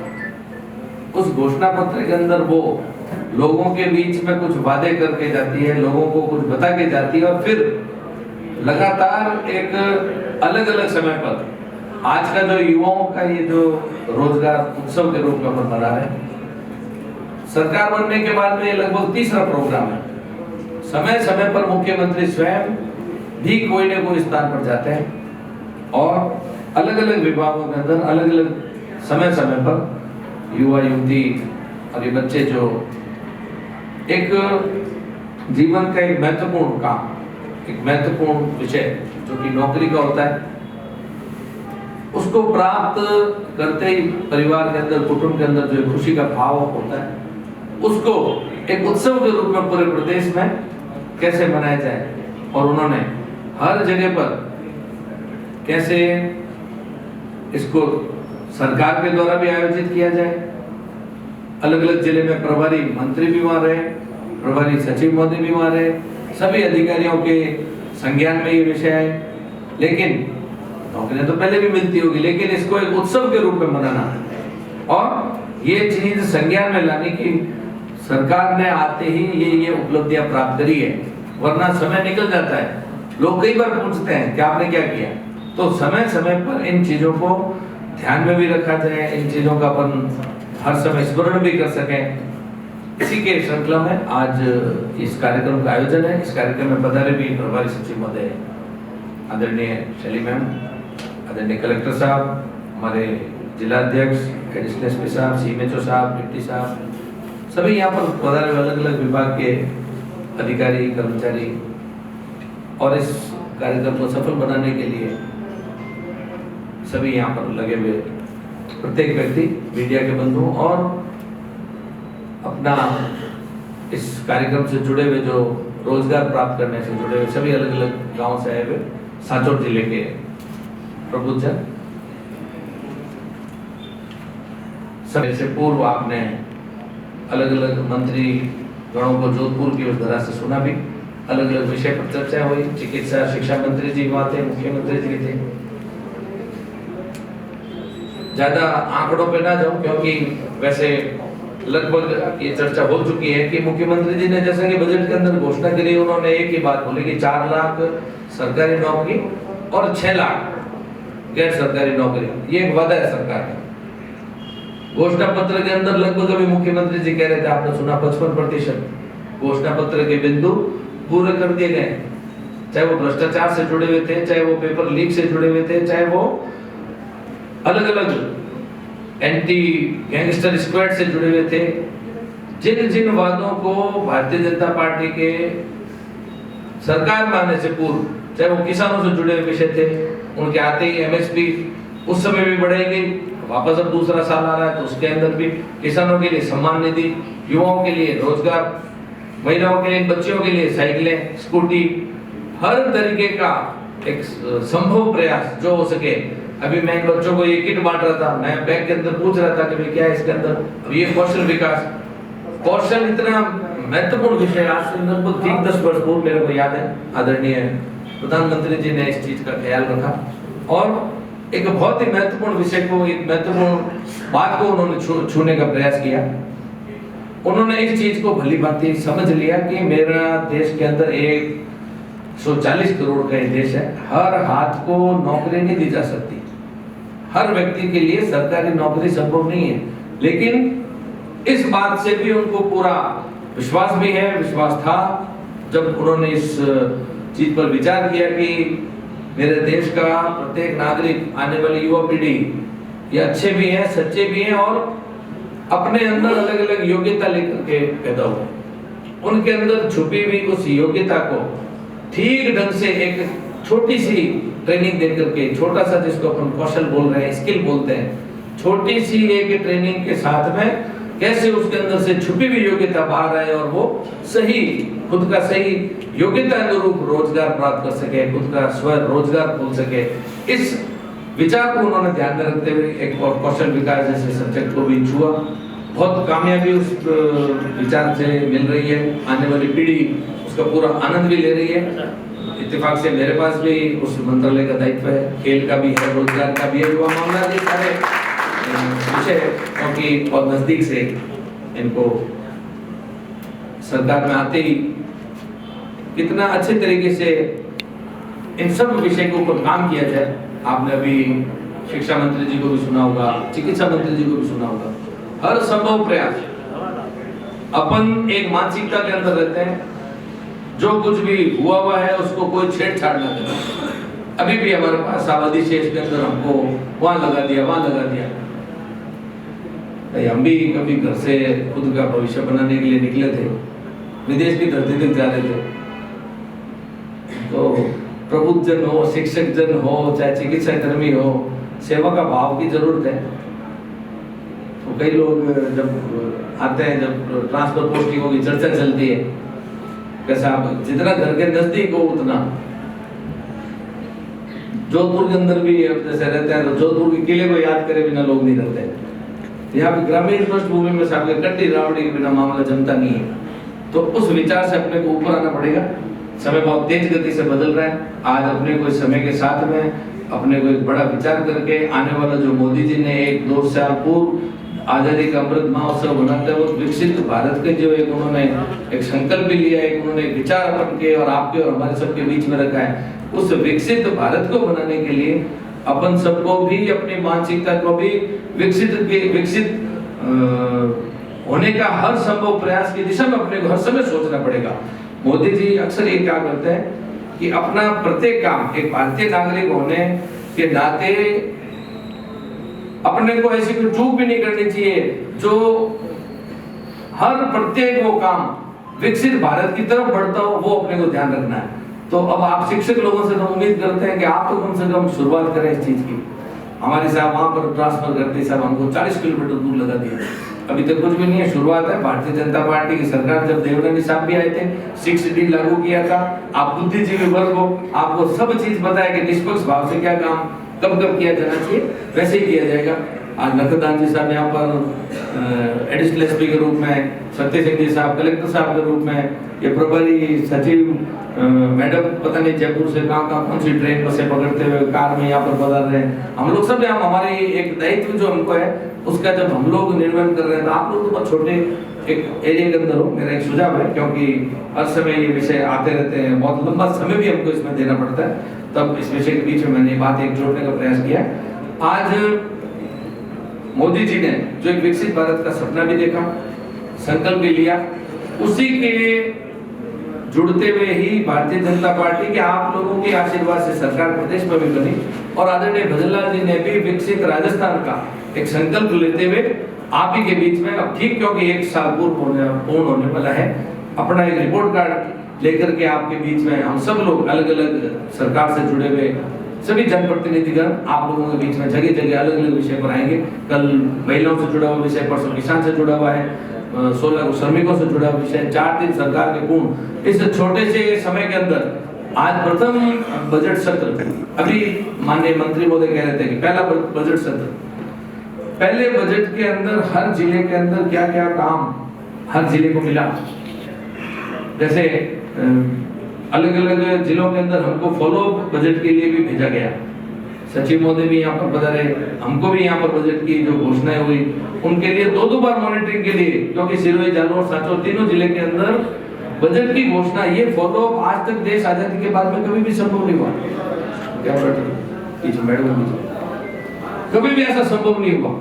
उस घोषणा पत्र के अंदर वो लोगों के बीच में कुछ वादे करके जाती है, लोगों को कुछ बता के जाती है और फिर लगातार एक अलग अलग समय पर आज का जो युवाओं का ये जो रोजगार उत्सव के रूप में अपन मना रहे हैं, सरकार बनने के बाद में ये लगभग 3रा प्रोग्राम है। समय समय पर मुख्यमंत्री स्वयं भी कोई न कोई स्थान पर जाते हैं और अलग अलग विभागों के अंदर अलग अलग समय समय पर युवा युवती और ये बच्चे जो एक जीवन का एक महत्वपूर्ण काम, एक महत्वपूर्ण विषय जो कि नौकरी का होता है, उसको प्राप्त करते ही परिवार के अंदर, कुटुंब के अंदर जो खुशी का भाव होता है, उसको एक उत्सव के रूप में पूरे प्रदेश में कैसे मनाया जाए। और उन्होंने हर जगह पर कैसे इसको सरकार के द्वारा भी आयोजित किया जाए। अलग अलग जिले में प्रभारी मंत्री भी वहां रहे प्रभारी सचिव महोदय भी वहाँ रहे, सभी अधिकारियों के संज्ञान में ये विषय है। लेकिन नौकरियां तो पहले भी मिलती होगी, लेकिन इसको एक उत्सव के रूप में मनाना और ये चीज संज्ञान में लाने की सरकार ने आते ही ये उपलब्धियां प्राप्त करी है। वरना समय निकल जाता है, लोग कई बार पूछते हैं कि आपने क्या किया। तो समय समय पर इन चीजों को ध्यान में भी रखा जाए, इन चीजों का अपन हर समय स्मरण भी कर सकें। इसी के श्रृंखला में आज इस कार्यक्रम का आयोजन है। इस कार्यक्रम में पधारे भी प्रभारी सचिव महोदय आदरणीय शैली मैम, आदरणीय कलेक्टर साहब, हमारे जिला अध्यक्ष, एडिशनल एसपी साहब, सीएमएचओ साहब, डिप्टी साहब, सभी यहाँ पर पधारे अलग अलग विभाग के अधिकारी, कर्मचारी, और इस कार्यक्रम को सफल बनाने के लिए सभी यहाँ पर लगे हुए प्रत्येक व्यक्ति, मीडिया के बंधु और अपना इस कार्यक्रम से जुड़े हुए जो रोजगार प्राप्त करने से जुड़े हुए सभी अलग अलग गांव से आए हुए सांचौर जिले के प्रबुद्धजन। समय से पूर्व आपने अलग अलग मंत्री गणों को जोधपुर की उस धरा से सुना भी, अलग अलग विषय पर चर्चा हुई। चिकित्सा शिक्षा मंत्री जी वहां थे, मुख्यमंत्री जी थे। ज्यादा आंकड़ों पे ना जाऊं, क्योंकि वैसे लगभग ये चर्चा हो चुकी है कि मुख्यमंत्री जी ने जैसे कि बजट के अंदर घोषणा करी, उन्होंने एक ही बात बोली कि 4 लाख सरकारी नौकरी और 6 लाख गैर सरकारी नौकरी। ये एक वादा है सरकार का। घोषणा पत्र के अंदर लगभग अभी मुख्यमंत्री जी कह रहे थे, आपने सुना 55% घोषणा पत्र के बिंदु पूरे कर दिए गए, चाहे वो भ्रष्टाचार से जुड़े हुए थे, चाहे वो पेपर लीक से जुड़े हुए थे, चाहे वो अलग अलग एंटी गैंगस्टर स्क्वाड से जुड़े हुए थे। जिन जिन वादों को भारतीय जनता पार्टी के सरकार में आने से पूर्व, चाहे वो किसानों से जुड़े हुए विषय थे, उनके आते ही एमएसपी उस समय भी बढ़ाई गई, वापस अब दूसरा साल आ रहा है तो उसके अंदर भी किसानों के लिए सम्मान निधि, युवाओं के लिए रोजगार, महिलाओं के लिए, बच्चों के लिए साइकिलें, स्कूटी, हर तरीके का एक संभव प्रयास जो हो सके। अभी मैं बच्चों को ये किट बांट रहा था, मैं बैग के अंदर पूछ रहा था कि भाई क्या है इसके अंदर। अब ये कौशल विकास, कौशल इतना महत्वपूर्ण विषय, आज से लगभग ठीक 10 वर्ष पूर्व मेरे को याद है आदरणीय प्रधानमंत्री जी ने इस चीज का ख्याल रखा और एक बहुत ही महत्वपूर्ण विषय को, एक महत्वपूर्ण बात को उन्होंने छूने का प्रयास किया। उन्होंने इस चीज को भली भांति समझ लिया कि मेरा देश के अंदर 140 करोड़ का देश है, हर हाथ को नौकरी नहीं दी जा सकती, हर व्यक्ति के लिए सरकारी नौकरी संभव नहीं है। लेकिन इस बात से भी उनको पूरा विश्वास भी है, विश्वास था जब उन्होंने इस चीज पर विचार किया कि मेरे देश का प्रत्येक नागरिक, आने वाली युवा पीढ़ी ये अच्छे भी हैं, सच्चे भी हैं और अपने अंदर अलग अलग योग्यता लेकर के पैदा हुए। उनके अंदर छुपी हुई उस योग्यता को ठीक ढंग से एक छोटी सी ट्रेनिंग देकर के, छोटा सा जिसको अपन कौशल बोल रहे हैं, स्किल बोलते हैं, छोटी सी एक ट्रेनिंग के साथ में कैसे उसके अंदर से छुपी हुई योग्यता बाहर आए और वो सही, खुद का सही योग्यता अनुरूप रोजगार प्राप्त कर सके, खुद का स्व रोजगार खोल सके। इस विचार को उन्होंने ध्यान में रखते हुए एक और कौशल विकास जैसे सब्जेक्ट को भी छुआ। बहुत कामयाबी उस विचार से मिल रही है, आने वाली पीढ़ी उसका पूरा आनंद भी ले रही है। इत्तेफाक से मेरे पास भी उस मंत्रालय का दायित्व है, खेल का भी है, रोजगार का भी है, युवा मामला भी सारे विषय, क्योंकि बहुत नजदीक से इनको सरकार में आते ही कितना अच्छे तरीके से इन सब विषय के ऊपर काम किया जाए। आपने अभी शिक्षा मंत्री जी को भी सुना होगा, चिकित्सा मंत्री जी को भी सुना होगा। हर संभव प्रयास, अपन एक मानसिकता के अंदर रहते हैं, जो कुछ भी हुआ है उसको कोई छेड़छाड़ ना करे। अभी भी हमारे पास आबादी शेष के अंदर हमको वहां लगा दिया, वहां लगा दिया। हम भी कभी घर से खुद का भविष्य बनाने के लिए निकले थे, विदेश की धरती तक जा रहे थे, तो प्रबुद्धजन हो, शिक्षक जन हो, चाहे चिकित्सा कर्मी हो, सेवा का भाव की जरूरत है। तो कई लोग जब आते हैं, जब ट्रांसफर पोस्टिंगों की चर्चा चलती है, कैसा आप जितना घर के नजदीक हो उतना, जोधपुर के अंदर भी जैसे रहते हैं तो जोधपुर के किले को याद करे बिना लोग नहीं रहते। यहाँ पे ग्रामीण पृष्ठभूमि में साहब कट्टी रावड़ी के बिना मामला जमता नहीं है। तो उस विचार से अपने को ऊपर आना पड़ेगा। समय बहुत तेज गति से बदल रहा है। आज अपने को इस समय के साथ में अपने को एक बड़ा विचार करके आने वाला जो मोदी जी ने 1-2 साल पूर्व आजादी का अमृत महोत्सव बनाते हुए विकसित भारत के जो एक उन्होंने एक संकल्प भी लिया, एक उन्होंने विचार अपन के और आपके और हमारे सबके बीच में रखा है। उस विकसित भारत को बनाने के लिए अपन सबको भी अपनी मानसिकता को भी विकसित होने का हर संभव प्रयास की दिशा में अपने को हर समय सोचना पड़ेगा। मोदी जी अक्सर ये क्या करते हैं कि अपना प्रत्येक काम एक भारतीय नागरिक होने के नाते अपने को ऐसी कोई चूक भी नहीं करनी चाहिए जो हर प्रत्येक वो काम विकसित भारत की तरफ बढ़ता हो, वो अपने को ध्यान रखना है। तो अब आप शिक्षक लोगों से तो उम्मीद करते हैं कि आप तो कम से कम शुरुआत करें इस चीज की। हमारे साहब वहां पर ट्रांसफर करते साहब हमको 40 किलोमीटर दूर लगा दिया, अभी तक कुछ भी नहीं है, शुरुआत है। भारतीय जनता पार्टी की सरकार जब देवनानी साहब भी आए थे 6D लागू किया था। आप बुद्धिजीवी वर्ग हो, आपको सब चीज बताया कि निष्पक्ष भाव से क्या काम कब कब किया जाना चाहिए, वैसे ही किया जाएगा। आज नखदान जी साहब यहाँ पर एडिशनल एसपी के रूप में, सत्य सिंह जी साहब कलेक्टर साहब के रूप में, ये प्रभारी सचिव मैडम पता नहीं जयपुर से कहाँ कौन सी ट्रेन बसें पकड़ते हुए कार में यहाँ पर पधार रहे हैं। हम लोग सब यहाँ हमारी एक दायित्व जो हमको है उसका जब हम लोग निर्वहन कर रहे हैं, तो आप लोग तो बहुत छोटे एक एरिया के अंदर हो। मेरा एक सुझाव है, क्योंकि हर समय ये विषय आते रहते हैं, बहुत लंबा समय भी हमको इसमें देना पड़ता है, तब इस विषय के बीच में मैंने बात एक जोड़ने का प्रयास किया। आज मोदी जी ने जो एक विकसित भारत का सपना भी देखा, संकल्प भी लिया, उसी के जुड़ते हुए ही भारतीय जनता पार्टी के आप लोगों के आशीर्वाद से सरकार प्रदेश में भी बनी और आदरणीय भजनलाल जी ने भी विकसित राजस्थान का एक संकल्प लेते हुए आप ही के बीच में, अब ठीक क्योंकि 1 साल पूर्ण होने वाला है, अपना एक रिपोर्ट कार्ड लेकर के आपके बीच में हम सब लोग अलग अलग सरकार से जुड़े हुए सभी जनप्रतिनिधिगण आप लोगों के बीच में जगह जगह अलग अलग विषय पर आएंगे। कल महिलाओं से जुड़ा हुआ विषय, परसों किसान से जुड़ा हुआ है, 16 श्रमिकों से जुड़ा हुआ विषय, 4 दिन सरकार के पूर्ण। इस छोटे से समय के अंदर आज प्रथम बजट सत्र, अभी माननीय मंत्री महोदय कह रहे थे कि पहला बजट सत्र, पहले बजट के अंदर हर जिले के अंदर क्या क्या काम हर जिले को मिला, जैसे अलग अलग जिलों के अंदर हमको फॉलो बजट के लिए भी भेजा गया। सचिव महोदय भी यहाँ पर पधारे, हमको भी यहाँ पर बजट की जो घोषणाएं हुई उनके लिए 2-2 बार मॉनिटरिंग के लिए, क्योंकि सिरोही, जालौर, सांचौर तीनों जिले के अंदर बजट की घोषणा, ये फॉलो आज तक देश आजादी के बाद में कभी भी संभव नहीं हुआ। क्या मैडम, कभी भी ऐसा संभव नहीं हुआ।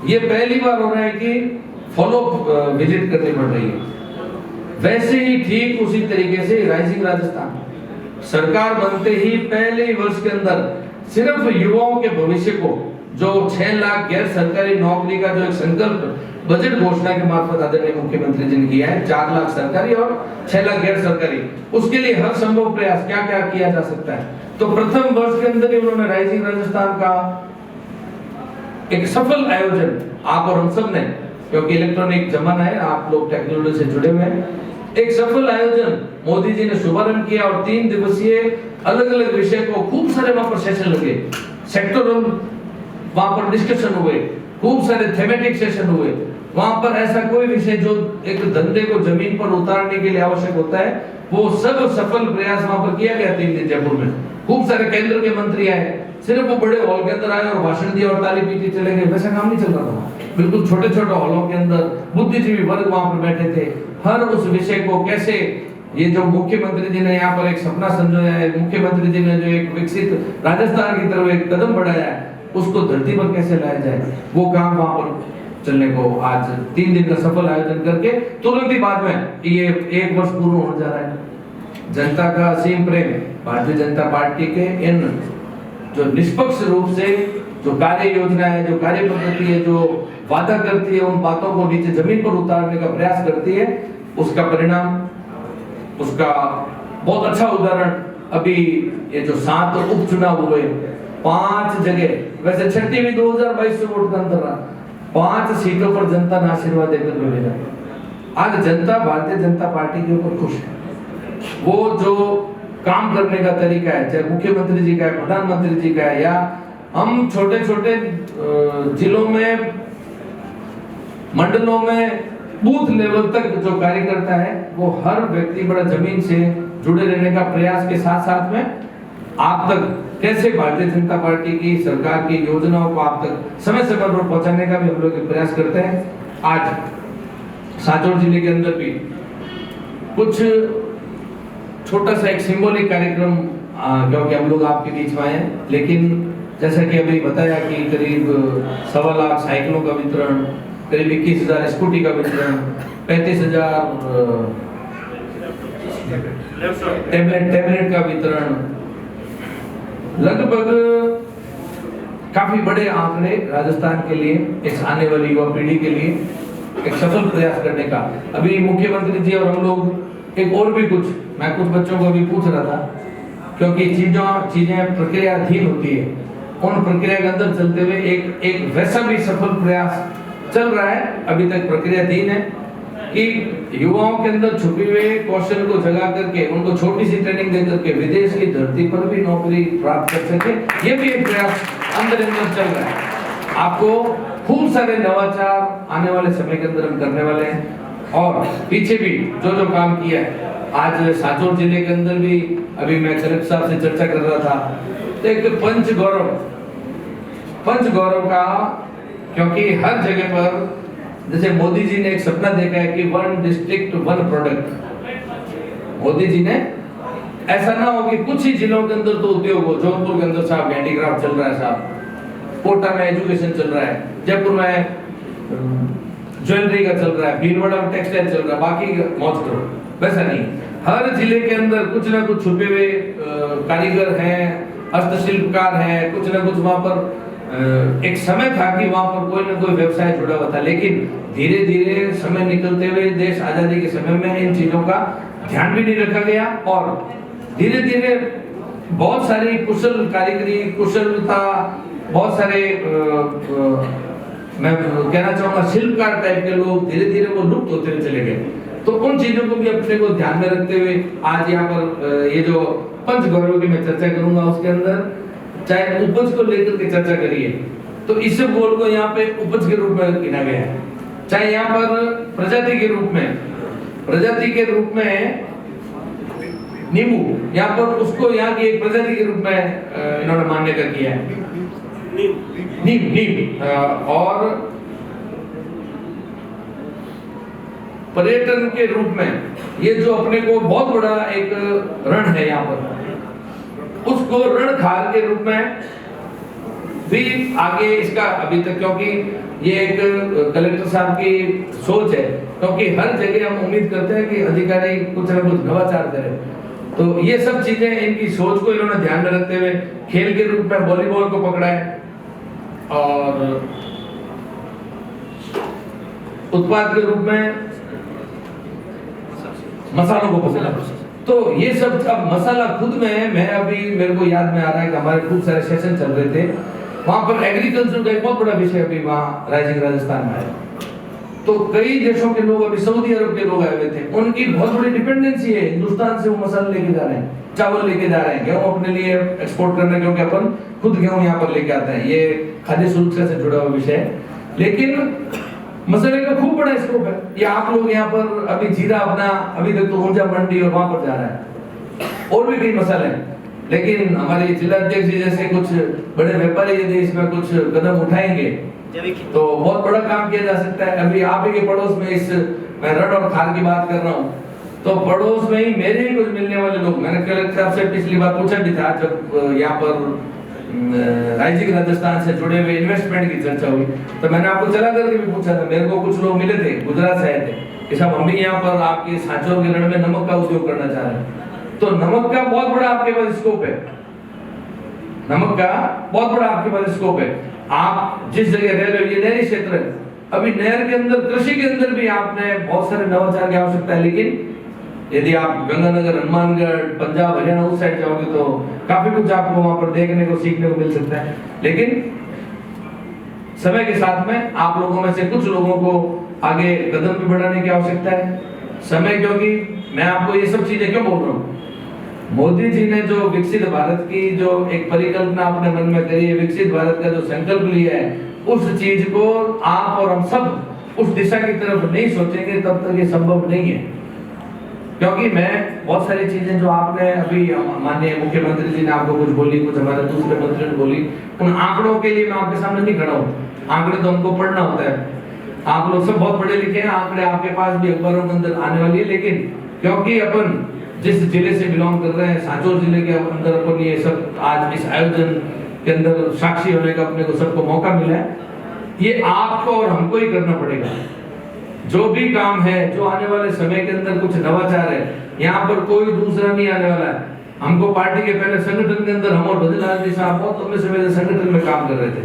ये पहली बार हो रहा है कि फॉलो विजिट करनी पड़ रही है। वैसे ही ठीक उसी तरीके से राइजिंग राजस्थान सरकार बनते ही पहले ही वर्ष के अंदर सिर्फ युवाओं के भविष्य को जो 6 लाख गैर सरकारी नौकरी का जो एक संकल्प बजट घोषणा के मार्फत आदरणीय मुख्यमंत्री जी ने किया है, 4 लाख सरकारी और 6 लाख गैर सरकारी, उसके लिए हर संभव प्रयास क्या क्या किया जा सकता है। तो प्रथम वर्ष के अंदर ही उन्होंने राइजिंग राजस्थान का एक सफल आयोजन आप और हम सब ने, क्योंकि इलेक्ट्रॉनिक जमाना है, आप लोग टेक्नोलॉजी से जुड़े हुए हैं, एक सफल आयोजन मोदी जी ने शुभारंभ किया और 3 दिवसीय अलग अलग विषय को खूब सारे वहां पर सेशन लगे, सेक्टरल वहां पर डिस्कशन हुए, खूब सारे थेमेटिक सेशन हुए। वहां पर ऐसा कोई विषय जो एक धंधे को जमीन पर उतारने के लिए आवश्यक होता है, वो सब सफल प्रयास वहां पर किया गया 3 दिन जयपुर में। खूब सारे केंद्र के मंत्री आए, सिर्फ वो बड़े हॉल के अंदर आए और भाषण दिया और ताली पीटी चले गए, वैसा काम नहीं चल रहा था। बिल्कुल छोटे छोटे हॉलों के अंदर बुद्धिजीवी वर्ग वहां पर बैठे थे। हर उस विषय को कैसे, ये जो मुख्यमंत्री जी ने यहाँ पर एक सपना संजोया है, मुख्यमंत्री जी ने जो एक विकसित राजस्थान की तरफ एक कदम बढ़ाया है, उसको धरती पर कैसे लाया जाए, वो काम वहां पर चलने को आज 3 दिन का सफल आयोजन करके तुरंत ही बाद में ये 1 वर्ष पूर्ण होने जा रहा है। जनता का असीम प्रेम भारतीय जनता पार्टी के इन जो निष्पक्ष रूप से जो कार्य योजना है, जो कार्य पद्धति है, जो वादा करती है, उन बातों को नीचे जमीन पर उतारने का प्रयास करती है, उसका परिणाम, उसका बहुत अच्छा उदाहरण अभी ये जो 7 उपचुनाव हुए, 5 जगह, वैसे छठी भी 2022 से वोट का अंतर रहा, 5 सीटों पर जनता ने आशीर्वाद देकर भेजा। आज जनता भारतीय जनता पार्टी के ऊपर खुश है। वो जो काम करने का तरीका है, चाहे मुख्यमंत्री जी का है, प्रधानमंत्री जी का है, या हम छोटे छोटे जिलों में, मंडलों में बूथ लेवल तक जो कार्यकर्ता है वो हर व्यक्ति बड़ा जमीन से जुड़े रहने का प्रयास के साथ साथ में आप तक कैसे भारतीय जनता पार्टी की सरकार की योजनाओं को आप तक समय समय पर पहुंचाने का भी हम लोग प्रयास करते हैं। आज सांचौर जिले के अंदर भी कुछ छोटा सा एक सिंबॉलिक कार्यक्रम, क्योंकि हम लोग आपके बीच में आए हैं, लेकिन जैसा कि अभी बताया कि करीब 1.25 लाख साइकिलों का वितरण, करीब 21,000 स्कूटी का वितरण, 35,000 टेबलेट का वितरण, लगभग काफी बड़े आंकड़े राजस्थान के लिए, इस आने वाली युवा पीढ़ी के लिए एक सफल प्रयास करने का। अभी मुख्यमंत्री जी और हम लोग एक और भी कुछ, मैं कुछ बच्चों को अभी पूछ रहा था, क्योंकि चीजें प्रक्रियाधीन होती है, उन प्रक्रिया के अंदर चलते हुए एक वैसा भी सफल प्रयास चल रहा है, अभी तक प्रक्रियाधीन है, कि युवाओं के अंदर छुपे हुए कौशल को जगा करके उनको छोटी सी ट्रेनिंग दे करके विदेश की धरती पर भी नौकरी प्राप्त कर सके। ये भी एक प्रयास अंदर चल रहा है। आपको खूब सारे नवाचार आने वाले समय के अंदर हम करने वाले हैं, और पीछे भी जो जो काम किया है, आज सांचौर जिले के अंदर भी अभी मैं कलेक्टर साहब से चर्चा कर रहा था, तो एक पंच गौरव का, क्योंकि हर जगह पर जैसे मोदी जी ने एक सपना देखा है कि 1 डिस्ट्रिक्ट 1 प्रोडक्ट, मोदी जी ने ऐसा ना हो कि कुछ ही जिलों के अंदर तो उद्योग हो, जोधपुर के अंदर साहब हैंडीक्राफ्ट चल रहा है, साहब कोटा में एजुकेशन चल रहा है, जयपुर में ज्वेलरी का चल रहा है, भीलवाड़ा में टेक्सटाइल चल रहा है, बाकी मौज करो, वैसा नहीं। हर जिले के अंदर कुछ ना कुछ छुपे हुए कारीगर हैं, हस्तशिल्पकार हैं, कुछ ना कुछ वहां पर एक समय था कि वहां पर कोई ना कोई व्यवसाय जुड़ा हुआ था, लेकिन धीरे धीरे समय निकलते हुए देश आजादी के समय में इन चीजों का ध्यान भी नहीं रखा गया, और धीरे धीरे बहुत सारी कुशल कारीगरी, कुशलता, बहुत सारे मैं कहना चाहूंगा शिल्पकार टाइप के लोग धीरे धीरे वो लुप्त होते हुए चले गए। तो उन चीजों को भी अपने को ध्यान में रखते हुए आज यहाँ पर ये जो पंच गौरव की मैं चर्चा करूंगा, उसके अंदर चाहे उपज को लेकर के चर्चा करिए तो इसे बोल को यहाँ पे उपज के रूप में गिना गया है, चाहे यहाँ पर प्रजाति के रूप में नींबू, यहाँ पर उसको यहाँ की एक प्रजाति के रूप में इन्होंने मान्य कर किया है, नीम, और पर्यटन के रूप में ये जो अपने को बहुत बड़ा एक रण है यहाँ पर, उसको रणखार के रूप में भी आगे इसका अभी तक, क्योंकि ये एक कलेक्टर साहब की सोच है, क्योंकि हर जगह हम उम्मीद करते हैं कि अधिकारी कुछ ना कुछ नवाचार करें, तो ये सब चीजें इनकी सोच को इन्होंने ध्यान में रखते हुए खेल के रूप में वॉलीबॉल को पकड़ा है, और उत्पाद के रूप में मसालों को पकड़ा। तो ये सब अब मसाला खुद में, मैं अभी मेरे को याद में आ रहा है कि हमारे खूब सारे सेशन चल रहे थे, वहां पर एग्रीकल्चर का एक बहुत बड़ा विषय अभी वहाँ राइजिंग राजस्थान में है, तो कई देशों के लोग, अभी सऊदी अरब के लोग आए हुए थे, उनकी बहुत बड़ी डिपेंडेंसी है, हिंदुस्तान से वो मसाले लेके जा रहे हैं, चावल लेके जा रहे हैं, गेहूं अपने लिए एक्सपोर्ट करना, क्योंकि अपन खुद गेहूं यहाँ पर लेके आते हैं, ये खाद्य सुरक्षा से जुड़ा हुआ विषय है। लेकिन मसाले का खूब बड़ा स्कोप है, ये आप लोग यहाँ पर अभी जीरा अपना अभी तक तो ऊर्जा मंडी और वहां पर जा रहा है, और भी कई मसाले हैं, लेकिन हमारे जिला अध्यक्ष जी जैसे कुछ बड़े व्यापारी यदि इसमें कुछ कदम उठाएंगे तो बहुत बड़ा काम किया जा सकता है। अभी आप ही के पड़ोस में मैं रण और खार की बात कर रहा हूँ, तो पड़ोस में ही मेरे ही कुछ मिलने वाले लोग, मैंने कलेक्टर साहब से पिछली बार पूछा भी था जब यहाँ पर राइजिंग राजस्थान से जुड़े हुए इन्वेस्टमेंट की चर्चा हुई, तो मैंने आपको चला करके भी पूछा था, मेरे को कुछ लोग मिले थे गुजरात से आए थे कि साहब हम भी यहाँ पर आपके सांचौर के रण में नमक का उद्योग करना चाह रहे हैं, तो नमक का बहुत बड़ा आपके पास स्कोप है, नमक का बहुत बड़ा आपके पास स्कोप है। आप जिस जगह रह रहे हो ये नहरी क्षेत्र है, अभी नहर के अंदर, कृषि के अंदर भी आपने बहुत सारे नवाचार की आवश्यकता है, लेकिन यदि आप गंगानगर, हनुमानगढ़, पंजाब, हरियाणा उस साइड जाओगे तो काफी कुछ आपको वहां पर देखने को, सीखने को मिल सकता है। लेकिन समय के साथ में आप लोगों में से कुछ लोगों को आगे कदम भी बढ़ाने की आवश्यकता है। समय, क्योंकि मैं आपको ये सब चीजें क्यों बोल रहा हूँ, मोदी जी ने जो विकसित भारत की जो एक परिकल्पना अपने मन में करी है, विकसित भारत का जो संकल्प लिया है, उस चीज को आप और हम सब उस दिशा की तरफ नहीं सोचेंगे तब तक ये संभव नहीं है। क्योंकि मैं बहुत सारी चीजें जो आपने अभी माननीय मुख्यमंत्री जी ने आपको कुछ बोली, कुछ हमारे दूसरे मंत्रियों ने बोली, उन आंकड़ों के लिए मैं आपके सामने नहीं खड़ा हूँ। आंकड़े तो हमको पढ़ना होता है, आप लोग सब बहुत पढ़े लिखे हैं, आंकड़े आपके पास भी अखबारों के अंदर आने वाली है। लेकिन क्योंकि अपन जिस जिले से बिलोंग कर रहे हैं, सांचौर जिले के अंदर अपन ये सब आज इस आयोजन के अंदर साक्षी होने का अपने को सबको मौका मिला है, ये आपको और हमको ही करना पड़ेगा। जो भी काम है, जो आने वाले समय के अंदर कुछ नवाचार है, यहाँ पर कोई दूसरा नहीं आने वाला है। हमको पार्टी के पहले संगठन के अंदर हम और भजनलाल जी साहब बहुत लंबे समय से संगठन में काम कर रहे थे,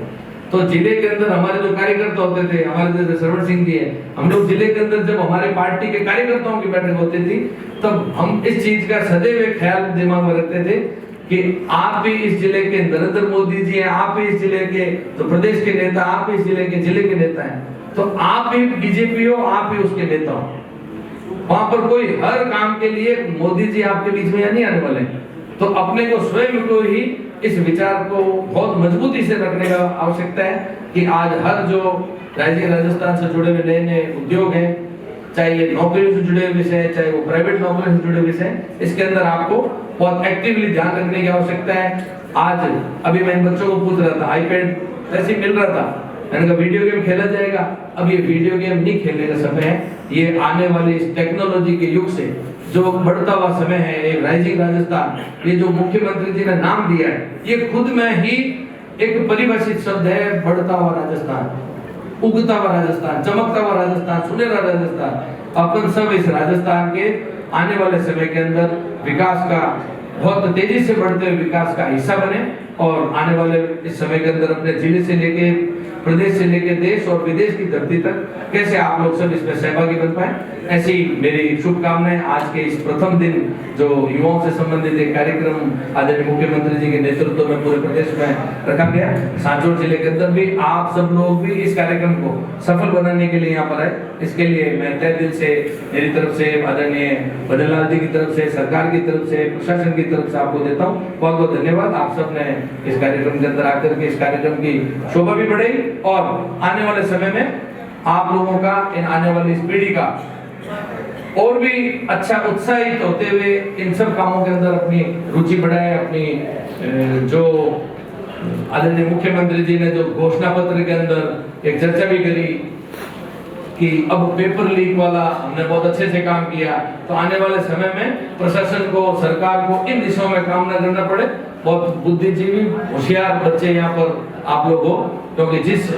तो जिले के अंदर हमारे जो कार्यकर्ता होते थे, हमारे जैसे सरवण सिंह जी है, हम लोग जिले के अंदर जब हमारे पार्टी के कार्यकर्ताओं की बैठक होती थी, तब हम इस चीज का सदैव ख्याल दिमाग में रखते थे कि आप भी इस जिले के नरेंद्र मोदी जी हैं, आप भी इस जिले के तो प्रदेश के नेता, आप भी इस जिले के नेता हैं, तो आप भी बीजेपी हो, आप भी उसके नेता हो। वहां पर कोई हर काम के लिए मोदी जी आपके बीच में नहीं आने वाले, तो अपने को स्वयं को ही इस विचार को बहुत मजबूती से रखने का आवश्यकता है कि आज हर जो राज्य राजस्थान से जुड़े हुए नए नए उद्योग हैं, चाहे ये नौकरियों से जुड़े हुए विषय है, चाहे वो प्राइवेट नौकरियों से जुड़े विषय है, इसके अंदर आपको बहुत एक्टिवली ध्यान रखने की आवश्यकता है। आज अभी मैं इन बच्चों को पूछ रहा था, आईपैड ऐसे मिल रहा था, मैंने कहा वीडियो गेम खेला जाएगा। अब ये वीडियो गेम नहीं खेलने का समय है, ये आने वाले इस टेक्नोलॉजी के युग से जो बढ़ता हुआ समय है, एक राइजिंग राजस्थान, ये जो मुख्यमंत्री जी ने नाम दिया है, ये खुद में ही एक परिभाषित शब्द है, बढ़ता हुआ राजस्थान, उगता हुआ राजस्थान, चमकता हुआ राजस्थान, सुनहरा राजस्थान। अपन सब इस राजस्थान के आने वाले समय के अंदर विकास का, बहुत तेजी से बढ़ते हुए विकास का हिस्सा बने और आने वाले इस समय के अंदर अपने जिले से लेके प्रदेश से लेके देश और विदेश की धरती तक कैसे आप लोग सब इसमें सहभागी बन पाए, ऐसी मेरी शुभकामनाएं। आज के इस प्रथम दिन जो युवाओं से संबंधित एक कार्यक्रम आदरणीय मुख्यमंत्री जी के नेतृत्व में पूरे प्रदेश में रखा गया, सांचौर जिले के अंदर भी आप सब लोग भी इस कार्यक्रम को सफल बनाने के लिए यहाँ पर आए, इसके लिए मैं तहे दिल से, मेरी तरफ से, आदरणीय भजनलाल जी की तरफ से, सरकार की तरफ से, प्रशासन की तरफ से आपको देता हूँ बहुत बहुत धन्यवाद। आप सब ने इस कार्यक्रम के अंदर आकर के इस कार्यक्रम की शोभा भी बढ़ाई और आने वाले समय में आप लोगों का, इन आने वाली इस पीढ़ी का और भी अच्छा उत्साहित होते हुए इन सब कामों के अंदर अपनी रुचि बढ़ाए। अपनी जो आदरणीय मुख्यमंत्री जी ने जो घोषणा पत्र के अंदर एक चर्चा भी करी कि अब पेपर लीक वाला हमने बहुत अच्छे से काम किया, तो आने वाले समय में प्रशासन को, सरकार को इन दिशाओं में काम न करना पड़े। बहुत बुद्धिजीवी, होशियार बच्चे यहाँ पर आप लोग हो, क्योंकि जिस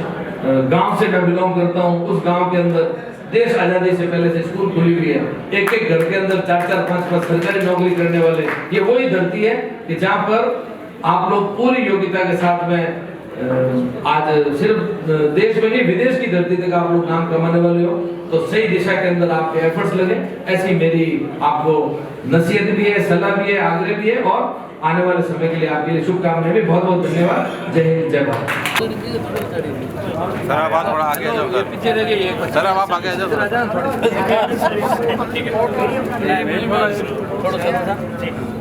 गांव से मैं बिलोंग करता हूँ, उस गांव के अंदर देश आजादी से पहले से स्कूल खुली हुई है, एक एक घर के अंदर 4-4, 5-5 सरकारी नौकरी करने वाले, ये वही धरती है कि जहाँ पर आप लोग पूरी योग्यता के साथ में आज सिर्फ देश में नहीं, विदेश की धरती तक आप लोग नाम कमाने वाले हो, तो सही दिशा के अंदर आपके एफर्ट्स लगे, ऐसी मेरी आपको नसीहत भी है, सलाह भी है, आग्रह भी है और आने वाले समय के लिए आपके लिए शुभकामनाएं भी। बहुत बहुत धन्यवाद। जय हिंद, जय भारत। सर आप थोड़ा आगे आ जाओ, पीछे रह गए सर, अब आप आगे आ जाओ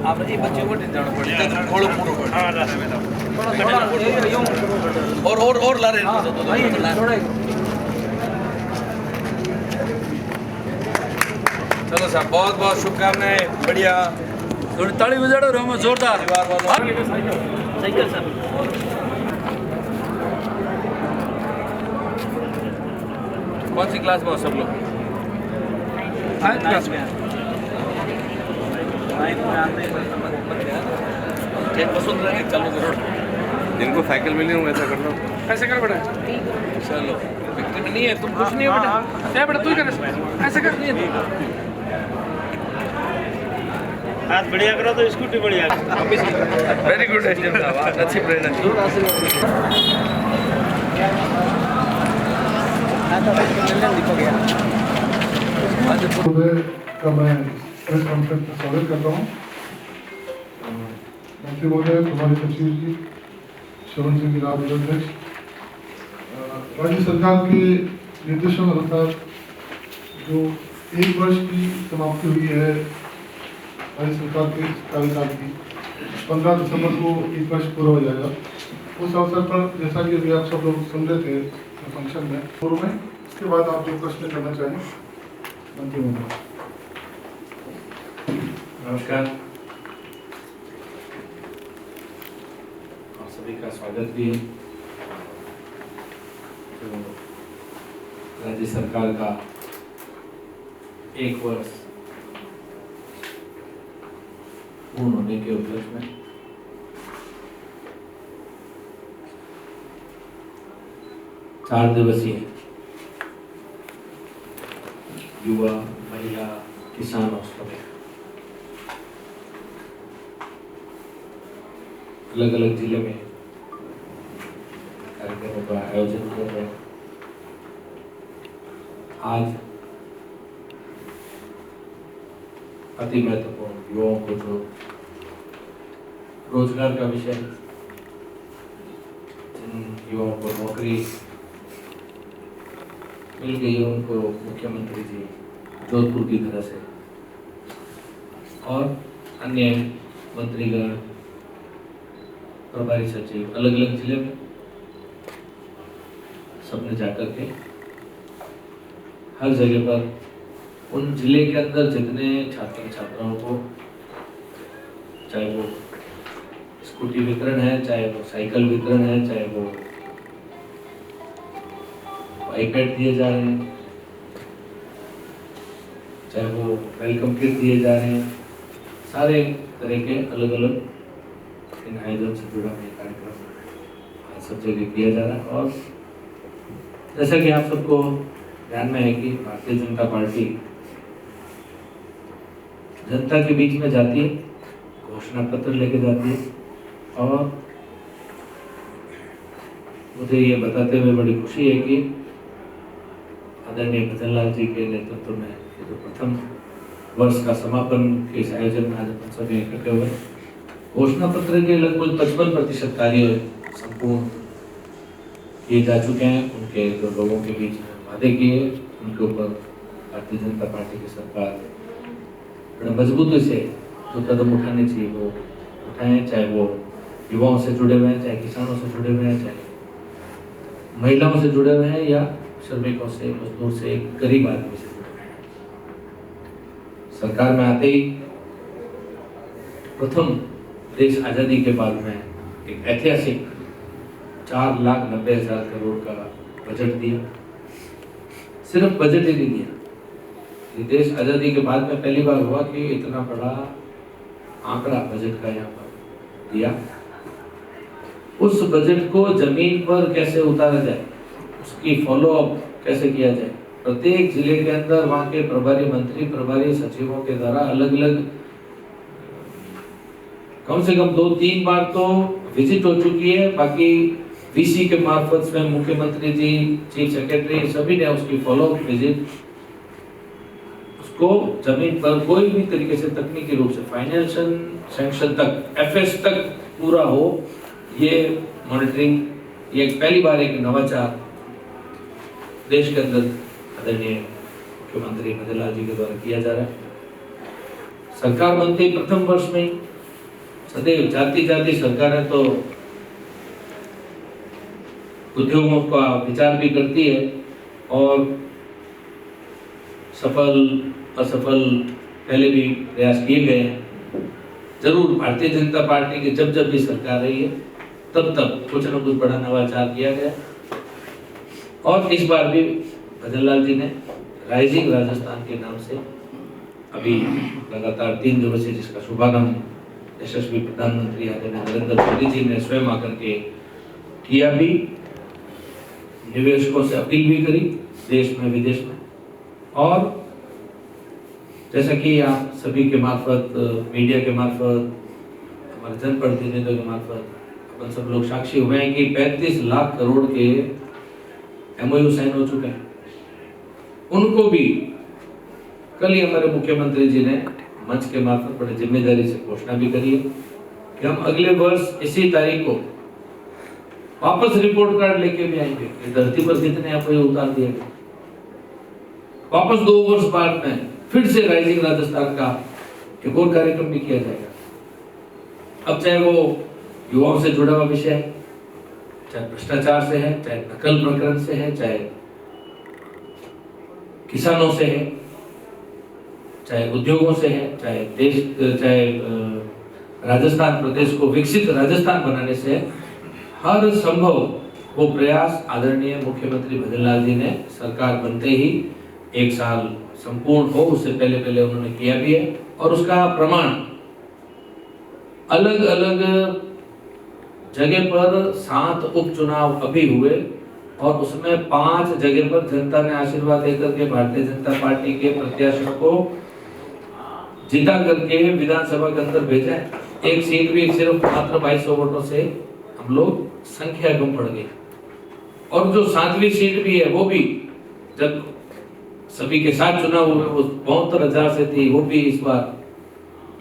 आप ये बच्चे को जाना पड़ेगा और ला रहे चलो साहब, बहुत बहुत शुभकामनाएं, बढ़िया, थोड़ी ताली बजाओ रोमा जोरदार। कौन सी क्लास में हो सब लोग? 9th क्लास में। पसंद रहेंगे चालू करो, जिनको साइकिल मिली हूँ ऐसा कर लो, ऐसे कर बेटा, चलो विक्ट्री में नहीं है, तुम कुछ नहीं हो बेटा, बेटा तू ही कर, ऐसे कर, नहीं है हाथ बढ़िया करो तो स्कूटी बढ़िया। वेरी गुड एचएम साहब, अच्छी प्रेरणा। का मैं प्रेस कॉन्फ्रेंस में स्वागत करता हूँ। मंत्री महोदय, हमारे सचिव जी, श्रवण सिंह जी, राज्य अध्यक्ष, राज्य सरकार के निर्देशों के अनुसार जो 1 वर्ष की समाप्ति हुई है राज्य सरकार के कार्यकाल की, 15 दिसंबर को 1 वर्ष पूरा हो जाएगा। उस अवसर पर जैसा कि अभी आप सब लोग सुन रहे थे फंक्शन में, पूर्व में उसके बाद आप जो प्रश्न करना चाहें मंत्री महोदय। नमस्कार, आप सभी का स्वागत भी है। तो राज्य सरकार का 1 वर्ष पूर्ण होने के उपलक्ष्य में चार दिवसीय युवा, महिला, किसान और श्रमिक अलग अलग जिले में कार्यक्रमों का आयोजन किया गया। आज अति महत्वपूर्ण युवाओं को जो रोजगार का विषय, जिन युवाओं को नौकरी मिल गई है उनको मुख्यमंत्री जी जोधपुर की तरह से और अन्य मंत्रीगण, प्रभारी सचिव अलग अलग जिले में सबने जाकर के हर जगह पर उन जिले के अंदर जितने छात्र छात्राओं को, चाहे वो स्कूटी वितरण है, चाहे वो साइकिल वितरण है, चाहे वो आईपैड दिए जा रहे हैं, चाहे वो वेलकम किट दिए जा रहे हैं, सारे तरह के अलग अलग इन आयोजन से जुड़ा हुआ कार्यक्रम सब जगह किया जा रहा है। और जैसा कि आप सबको ध्यान में है कि भारतीय जनता पार्टी जनता के बीच में जाती है, घोषणा पत्र लेके जाती है और मुझे ये बताते हुए बड़ी खुशी है कि आदरणीय भजन लाल जी के नेतृत्व में जो प्रथम वर्ष का समापन के इस आयोजन में आज अपन सभी इकट्ठे हुए, घोषणा पत्र के लगभग 55% कार्य संपूर्ण किए जा चुके हैं। उनके जो लोगों के बीच में वादे किए उनके ऊपर भारतीय जनता पार्टी की सरकार बड़े मजबूती से जो कदम उठाने चाहिए वो उठाएं, चाहे वो युवाओं से जुड़े हुए हैं, चाहे किसानों से जुड़े हुए हैं, चाहे महिलाओं से जुड़े हुए हैं या श्रमिकों से, मजदूर से, गरीब आदमी से जुड़े हुए हैं। सरकार में आते ही प्रथम देश आज़ादी के बाद में एक ऐतिहासिक 4,90,000 करोड़ का बजट दिया। सिर्फ बजट ही नहीं दिया, ये देश आज़ादी के बाद में पहली बार हुआ कि इतना बड़ा आंकड़ा बजट का यहाँ पर दिया। उस बजट को जमीन पर कैसे उतारा जाए, उसकी फॉलो अप कैसे किया जाए, प्रत्येक जिले के अंदर वहाँ के प्रभारी मंत्री, प्रभारी सचिवों के द्वारा अलग अलग कम से कम 2-3 बार तो विजिट हो चुकी है। बाकी वीसी के मार्फत स्वयं मुख्यमंत्री जी, चीफ सेक्रेटरी सभी ने उसकी फॉलो अप विजिट, उसको जमीन पर कोई भी तरीके से तकनीकी रूप से फाइनेंशियल सैंक्शन तक, एफएस तक पूरा हो, ये मॉनिटरिंग, ये पहली बार एक नवाचार देश के अंदर आदरणीय मुख्यमंत्री भजन लाल जी के द्वारा किया जा रहा है। सरकार बनते प्रथम वर्ष में सदैव जाति जाति सरकारें तो उद्योगों का विचार भी करती है और सफल असफल पहले भी प्रयास किए गए हैं। जरूर भारतीय जनता पार्टी की जब जब भी सरकार रही है तब तब कुछ न कुछ बड़ा नवाचार किया गया और इस बार भी भजन लाल जी ने राइजिंग राजस्थान के नाम से अभी लगातार 3 दिवसीय जिसका शुभारंभ यशस्वी प्रधानमंत्री आदरणीय नरेंद्र मोदी जी ने स्वयं आकर के किया भी, निवेशकों से अपील भी करी देश में विदेश में। और जैसा कि आप सभी के मार्फत, मीडिया के मार्फत, हमारे जनप्रतिनिधियों के मार्फत अपन सब लोग साक्षी हुए हैं कि 35 लाख करोड़ के एमओयू साइन हो चुके हैं। उनको भी कल ही हमारे मुख्यमंत्री जी ने मंच के मार्फत बड़ी जिम्मेदारी से घोषणा भी करी है कि हम अगले वर्ष इसी तारीख को वापस रिपोर्ट कार्ड लेके भी आएंगे। इस धरती पर कितने एमओयू उतार दिए गए, वापस 2 वर्ष बाद में फिर से राइजिंग राजस्थान का एक और कार्यक्रम भी किया जाएगा। अब चाहे वो युवाओं से जुड़ा हुआ विषय है, चाहे भ्रष्टाचार से है, चाहे नकल प्रकरण से है, चाहे किसानों से है, चाहे उद्योगों से है, चाहे राजस्थान प्रदेश को विकसित राजस्थान बनाने से हर संभव वो प्रयास आदरणीय मुख्यमंत्री भजनलाल जी ने सरकार बनते ही 1 साल संपूर्ण हो उससे पहले उन्होंने किया भी है। और उसका प्रमाण अलग अलग जगह पर 7 उपचुनाव अभी हुए और उसमें 5 जगह पर जनता ने आशीर्वाद देकर के भारतीय जनता पार्टी के प्रत्याशियों को जीता करके विधानसभा के अंदर भेजा है। एक सीट भी सिर्फ मात्र 2200 वोटों से हम लोग संख्या कम पड़ गई। और जो 7वीं सीट भी है वो भी जब सभी के साथ चुनाव हुए वो 72,000 से थी, वो भी इस बार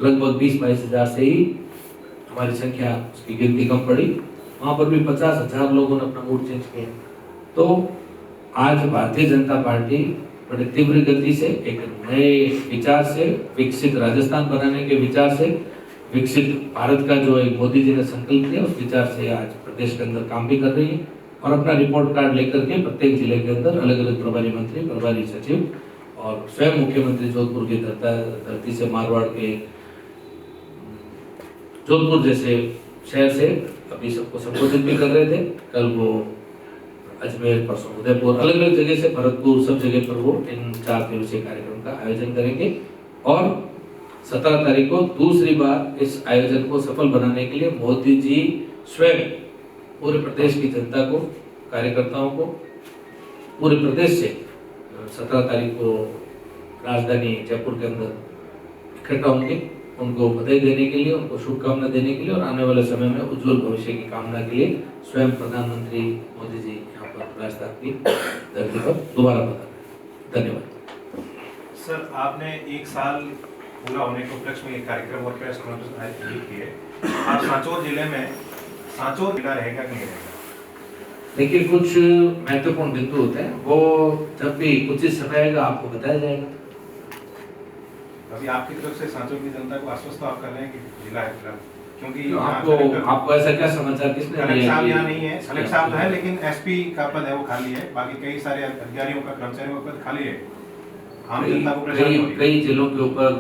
लगभग 20-22 हजार से ही हमारी संख्या उसकी गिनती कम पड़ी। वहां पर भी 50,000 लोगों ने अपना मूड चेंज किया। तो आज भारतीय जनता पार्टी बड़े तीव्र गति से एक नए विचार से विकसित राजस्थान बनाने के विचार से विकसित भारत का जो एक मोदी जी ने संकल्प लिया उस विचार से आज प्रदेश के अंदर काम भी कर रही है और अपना रिपोर्ट कार्ड लेकर के प्रत्येक जिले के अंदर अलग अलग प्रभारी मंत्री, प्रभारी सचिव और स्वयं मुख्यमंत्री जोधपुर की धरती से मारवाड़ के जोधपुर जैसे शहर से अभी सबको संबोधित भी कर रहे थे। कल वो अजमेर, परसों उदयपुर, अलग अलग जगह से भरतपुर, सब जगह पर वो इन 4 दिवसीय कार्यक्रम का आयोजन करेंगे। और 17 तारीख को दूसरी बार इस आयोजन को सफल बनाने के लिए मोदी जी स्वयं पूरे प्रदेश की जनता को, कार्यकर्ताओं को पूरे प्रदेश से 17 तारीख को राजधानी जयपुर के अंदर इकट्ठा होंगे, उनको बधाई देने के लिए, उनको शुभकामना देने के लिए और आने वाले समय में उज्जवल भविष्य की कामना के लिए स्वयं प्रधानमंत्री मोदी जी यहाँ पर राजस्थान की धरती पर दोबारा पधारे। धन्यवाद। सर, आपने 1 साल पूरा होने के उपलक्ष्य में एक कार्यक्रम और प्रेस कॉन्फ्रेंस आयोजित की है। आप सांचौर जिले में सांचौर जिला रहेगा कि नहीं रहेगा? देखिए, कुछ महत्वपूर्ण बिंदु होते हैं, वो जब भी उचित समय आएगा आपको बताया जाएगा। अभी आपकी तरफ से सांचौर की जनता को आश्वस्त आप कर रहे हैं कि जिला है फिलहाल, क्योंकि आपको ऐसा क्या समाचार किसने दिया? कलेक्टर साहब यहाँ नहीं है, कलेक्टर साहब तो है लेकिन एसपी का पद है वो खाली है, बाकी कई सारे अधिकारियों का, कर्मचारियों का पद खाली है। आम जनता को परेशानी हो रही है। कई जिलों के ऊपर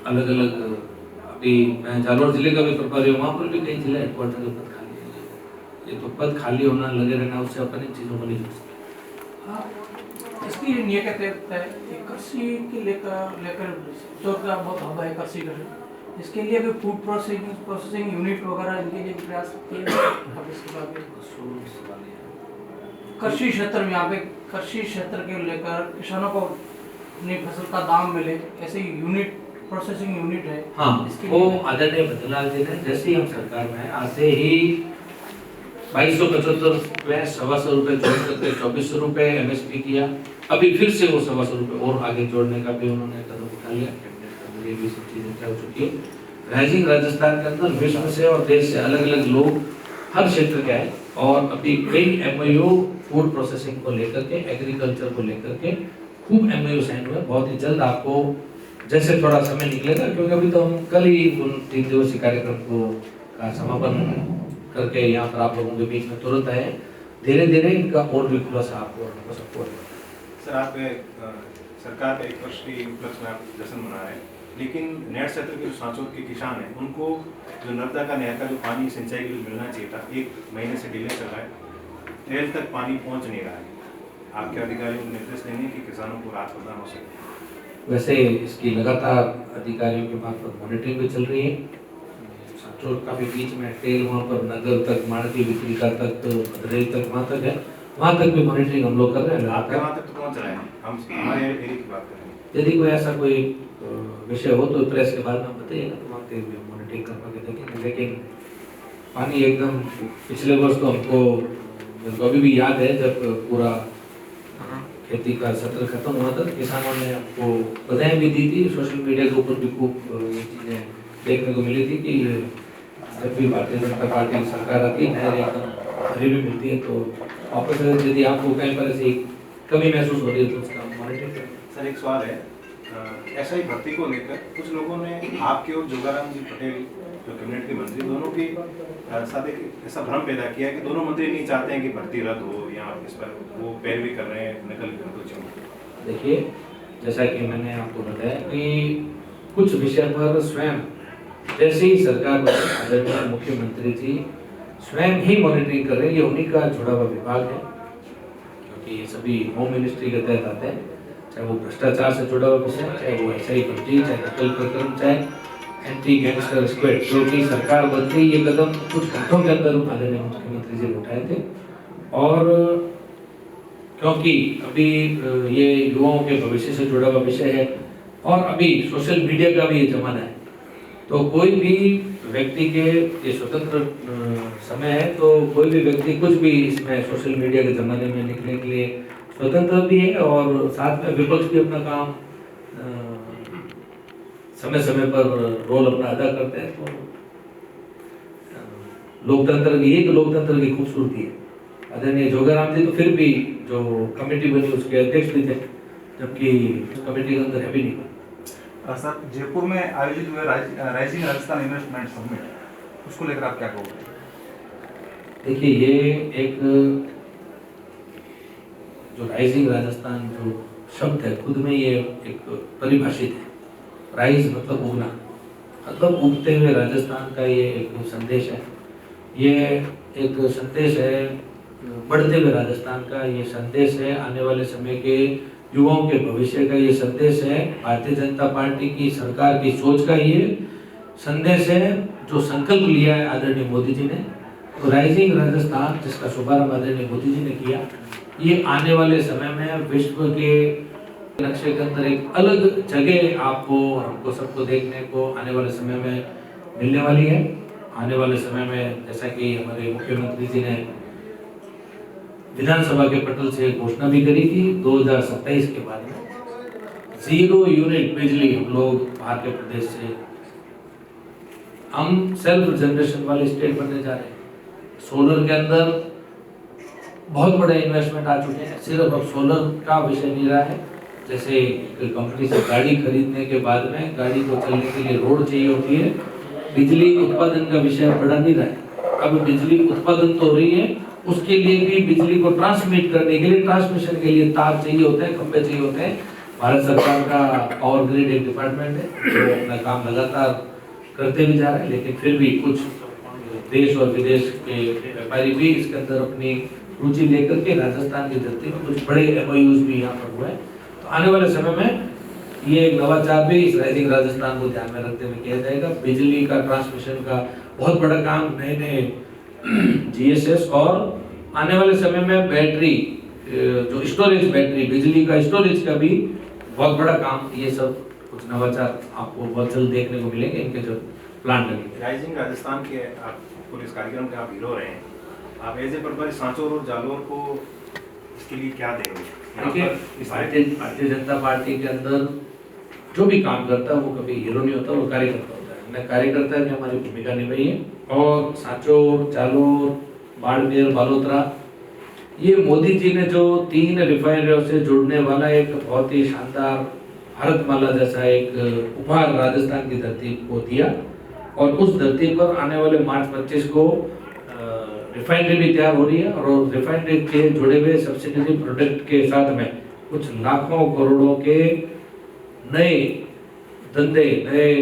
अलग अलग, अभी मैं जालौर जिले का भी प्रभारी हूँ, वहाँ पर भी कई जिले हेडक्वार्टर के पद खाली है। ये तो पद खाली होना, लगे रहना, उससे अपन इन चीज़ों को नहीं जुड़ सकते। इसकी ये कहते हैं कि कृषि के लेकर जो का बहुत हवा है कृषि का, इसके लिए भी फूड प्रोसेसिंग यूनिट वगैरह इनके लिए प्रयास किए कृषि क्षेत्र में, यहाँ पे कृषि क्षेत्र के लेकर किसानों को अपनी फसल का दाम मिले, ऐसे यूनिट, प्रोसेसिंग यूनिट है। हाँ, वो आदरणीय भजनलाल जी ने जैसे ही हम सरकार में आते ही 2275 रुपये, 125 रुपये जोड़ करके 2400 रुपये MSP किया। अभी फिर से वो 125 रुपये और आगे जोड़ने का भी उन्होंने कदम उठा लिया। ये भी सब चीजें क्या हो चुकी है। राइजिंग राजस्थान के अंदर विश्व से और देश से अलग अलग लोग हर क्षेत्र के आए और अभी कई MOU फूड प्रोसेसिंग को लेकर के, एग्रीकल्चर को लेकर के खूब MOU साइन हुए। बहुत ही जल्द आपको जैसे थोड़ा समय निकलेगा, क्योंकि अभी तो हम कल ही उन 3 दिवसीय कार्यक्रम को का समापन करके यहाँ पर आप लोगों के बीच में तुरंत आए। धीरे धीरे इनका और भी खुलासा आपको सपोर्ट। सर, आप सरकार का 1 वर्ष की उपलक्ष्य में आप जश्न मना रहे हैं, लेकिन नेट क्षेत्र के जो सांचौर के किसान हैं उनको जो नर्मदा का नहर का जो पानी सिंचाई के लिए मिलना चाहिए था, 1 महीने से डिले चल रहा है, ट्रेल तक पानी पहुँच नहीं रहा है। आपके अधिकारियों को निर्देश देंगे कि किसानों को राहत प्रदान हो सके? वैसे इसकी लगातार अधिकारियों के मार्फत मॉनिटरिंग भी चल रही है। सांचौर का भी बीच में टेल वहाँ पर नगर तक, माणकी विक्रिका तक, भद्रेल तक, वहाँ तक है, वहाँ तक भी मॉनिटरिंग हम लोग कर रहे हैं। आपके वहाँ तक तो पहुँच रहे हैं, हम हमारे एरिया की बात कर रहे हैं। यदि कोई ऐसा कोई विषय हो तो प्रेस के बाद में बताइएगा, तो वहाँ पे मॉनिटरिंग करके देखेंगे। लेकिन पानी एकदम पिछले वर्ष तो हमको अभी भी याद है, जब पूरा खेती का सत्र खत्म हुआ था, किसानों ने आपको बधाई भी दी थी। सोशल मीडिया के ऊपर भी खूब ये चीज़ें देखने को मिली थी कि जब भी भारतीय जनता पार्टी की सरकार आती है, नहर एकदम हरी भी मिलती है। तो वापस यदि आपको कहीं पर ऐसी कमी महसूस हो रही है तो उसका मॉनिटरिंग करें। सर, एक सवाल है, ऐसा ही भर्ती को लेकर कुछ लोगों ने आपके और जोगाराम जी पटेल जो कैबिनेट के मंत्री, दोनों की साथ एक ऐसा भ्रम पैदा किया कि दोनों मंत्री नहीं चाहते हैं कि भर्ती रद्द हो, या इस पर वो पैरवी कर रहे हैं नकल देखिए, जैसा कि मैंने आपको बताया कि कुछ विषय पर स्वयं जैसे ही सरकार में आदरणीय मुख्यमंत्री जी स्वयं ही मॉनिटरिंग कर रहे हैं। ये उन्हीं का जुड़ा हुआ विभाग है, क्योंकि ये सभी होम मिनिस्ट्री के तहत आते हैं, चाहे वो भ्रष्टाचार से जुड़ा हुआ विषय, चाहे वो SI भर्ती, चाहे नकल प्रकरण, चाहे एंटी गैंगस्टर स्क्वाड, जो कि सरकार बनते ही ये कदम कुछ घंटों के अंदर आदरणीय मुख्यमंत्री जी ने उठाए थे। और क्योंकि अभी ये युवाओं के भविष्य से जुड़ा हुआ विषय है और अभी सोशल मीडिया का भी ये जमाना है, तो कोई भी व्यक्ति के ये स्वतंत्र समय है, तो कोई भी व्यक्ति कुछ भी इसमें सोशल मीडिया के जमाने में निकलने के लिए स्वतंत्र भी है और साथ में विपक्ष भी अपना काम समय समय पर रोल अपना अदा करते हैं। तो लोकतंत्र की, यही तो लोकतंत्र की खूबसूरती है। आदरणीय जोगाराम जी तो फिर भी जो कमेटी बनी उसके अध्यक्ष भी थे, जबकि कमेटी के अंदर है भी नहीं। सर, जयपुर में आयोजित हुए राइजिंग राजस्थान इन्वेस्टमेंट समिट, उसको लेकर आप क्या कहोगे? देखिए, ये एक जो राइजिंग राजस्थान जो शब्द है खुद में ये एक परिभाषित है। राइज मतलब उगना, मतलब उगते हुए राजस्थान का ये एक संदेश है। ये एक संदेश है बढ़ते हुए राजस्थान का, ये संदेश है आने वाले समय के युवाओं के भविष्य का, ये संदेश है भारतीय जनता पार्टी की सरकार की सोच का, ये संदेश है जो संकल्प लिया है आदरणीय मोदी जी ने। तो राइजिंग राजस्थान जिसका शुभारंभ आदरणीय मोदी जी ने किया, ये आने वाले समय में विश्व के नक्शे के अंदर एक अलग जगह आपको और हमको सबको देखने को आने वाले समय में मिलने वाली है। आने वाले समय में जैसा कि हमारे मुख्यमंत्री जी ने विधानसभा के पटल से घोषणा भी करी थी, 2027 के बाद में 0 यूनिट बिजली हम लोग बाहर के प्रदेश से, हम सेल्फ जनरेशन वाले स्टेट बनने जा रहे हैं। सोलर के अंदर बहुत बड़े इन्वेस्टमेंट आ चुके हैं। सिर्फ अब सोलर का विषय नहीं रहा है, जैसे कंपनी से गाड़ी खरीदने के बाद में गाड़ी को चलने के लिए रोड चाहिए होती है, बिजली उत्पादन का विषय बढ़ा नहीं रहा है। अब बिजली उत्पादन तो हो रही है, उसके लिए भी बिजली को ट्रांसमिट करने के लिए, ट्रांसमिशन के लिए तार चाहिए होते हैं, खंभे चाहिए होते हैं। भारत सरकार का पावर ग्रिड एक डिपार्टमेंट है जो अपना काम लगातार करते भी जा रहे हैं, लेकिन फिर भी कुछ देश और विदेश के व्यापारी भी इसके अंदर अपनी रुचि लेकर के राजस्थान की धरती में कुछ बड़े MOUs भी यहाँ पर हुए हैं। तो आने वाले समय में ये एक नवाचार भी इस राइजिंग राजस्थान को ध्यान में रखते हुए किया जाएगा। बिजली का ट्रांसमिशन का बहुत बड़ा काम, नए नए GSS, और आने वाले समय में बैटरी जो स्टोरेज, बैटरी बिजली का स्टोरेज का भी बहुत बड़ा काम, ये सब कुछ नवाचार आपको बहुत जल्द देखने को मिलेंगे इनके जो प्लान लगेंगे। राइजिंग राजस्थान के आप पुलिस कार्यक्रम के आप हीरो रहे हैं, आप एज ए प्रभारी सांचौर और जालोर को इसके लिए क्या देंगे? देखिए, भारतीय जनता पार्टी के अंदर जो भी काम करता है वो कभी हीरो नहीं होता, वो कार्यकर्ता होता है। हमने कार्यकर्ता की हमारी भूमिका निभाई है, और सांचौर, जालोर, बाड़मेर, बालोतरा, ये मोदी जी ने जो 3 रिफाइनरियों से जुड़ने वाला एक बहुत ही शानदार भारतमाला जैसा एक उपहार राजस्थान की धरती को दिया, और उस धरती पर आने वाले मार्च 25 को रिफाइनरी भी तैयार हो रही है, और रिफाइनरी के जुड़े हुए सब्सिडरी प्रोडक्ट के साथ में कुछ लाखों करोड़ों के नए धंधे, नए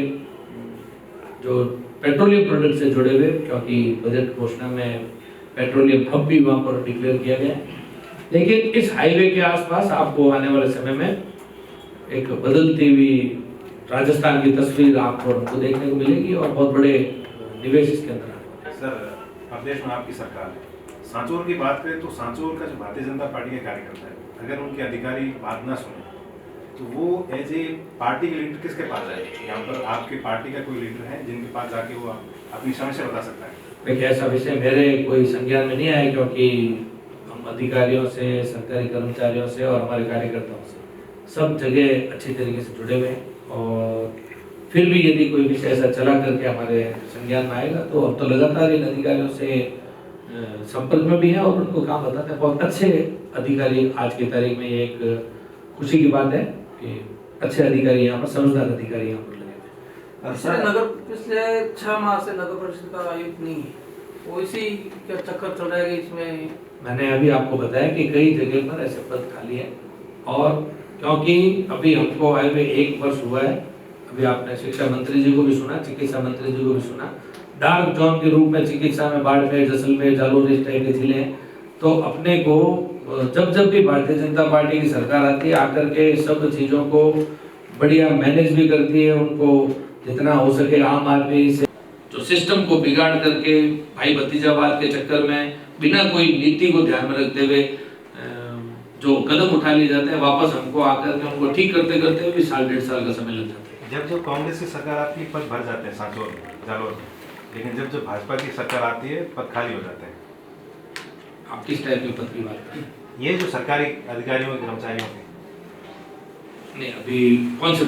जो पेट्रोलियम प्रोडक्ट से जुड़े हुए, क्योंकि बजट घोषणा में पेट्रोलियम हब भी वहाँ पर डिक्लेयर किया गया है। लेकिन इस हाईवे के आसपास आपको आने वाले समय में एक बदलती हुई राजस्थान की तस्वीर आपको देखने को मिलेगी, और बहुत बड़े निवेश इसके अंदर आने वाले। सर, प्रदेश में आपकी सरकार है, सांचौर की बात करें तो सांचौर का जो भारतीय जनता पार्टी के कार्यकर्ता है, अगर उनके अधिकारी बात ना सुने तो वो एज ए पार्टी के लीडर किसके पास जाए? यहाँ पर आपकी पार्टी का कोई लीडर है जिनके पास जाके वो अपनी समस्या बता सकता है? देखिए, ऐसा विषय मेरे कोई संज्ञान में नहीं आया, क्योंकि हम अधिकारियों से, सरकारी कर्मचारियों से और हमारे कार्यकर्ताओं से सब जगह अच्छी तरीके से जुड़े हुए हैं, और फिर भी यदि कोई विषय ऐसा चला करके हमारे संज्ञान में आएगा तो हम तो लगातार इन अधिकारियों से संपर्क में भी है और उनको काम बताते हैं। बहुत अच्छे अधिकारी, आज की तारीख में ये एक खुशी की बात है कि अच्छे अधिकारी यहाँ पर, समझदार अधिकारी यहाँ पर लगे। सर, नगर पिछले 6 माह से नगर परिषद का आयुक्त नहीं है, वो इसी क्या चक्कर चल रहा है कि इसमें? मैंने अभी आपको बताया कि कई जगह पर ऐसे पद खाली है, और क्योंकि अभी हमको आए हुए 1 वर्ष हुआ है। अभी आपने शिक्षा मंत्री जी को भी सुना, चिकित्सा मंत्री जी को भी सुना। डार्क जोन के रूप में चिकित्सा में बाड़मेर, जैसलमेर, जालोर इस टाइप के जिले हैं। तो अपने को जब भी भारतीय जनता पार्टी की सरकार आती है आकर के सब चीज़ों को बढ़िया मैनेज भी करती है, उनको जितना हो सके आम आदमी से जो सिस्टम को बिगाड़ करके भाई भतीजावाद के चक्कर में बिना कोई नीति को ध्यान में रखते हुए जो कदम उठा लिए जाते हैं, वापस हमको आकर के उनको ठीक करते करते भी 1.5 साल का समय लग जाता है। जब कांग्रेस की सरकार आती है पद भर जाते हैं सांचौर जालोर में, लेकिन जब भाजपा की सरकार आती है पद खाली हो जाते हैं। आप किस टाइप के पद की बात करें? ये जो सरकारी अधिकारियों कर्मचारियों के नहीं, अभी कौन से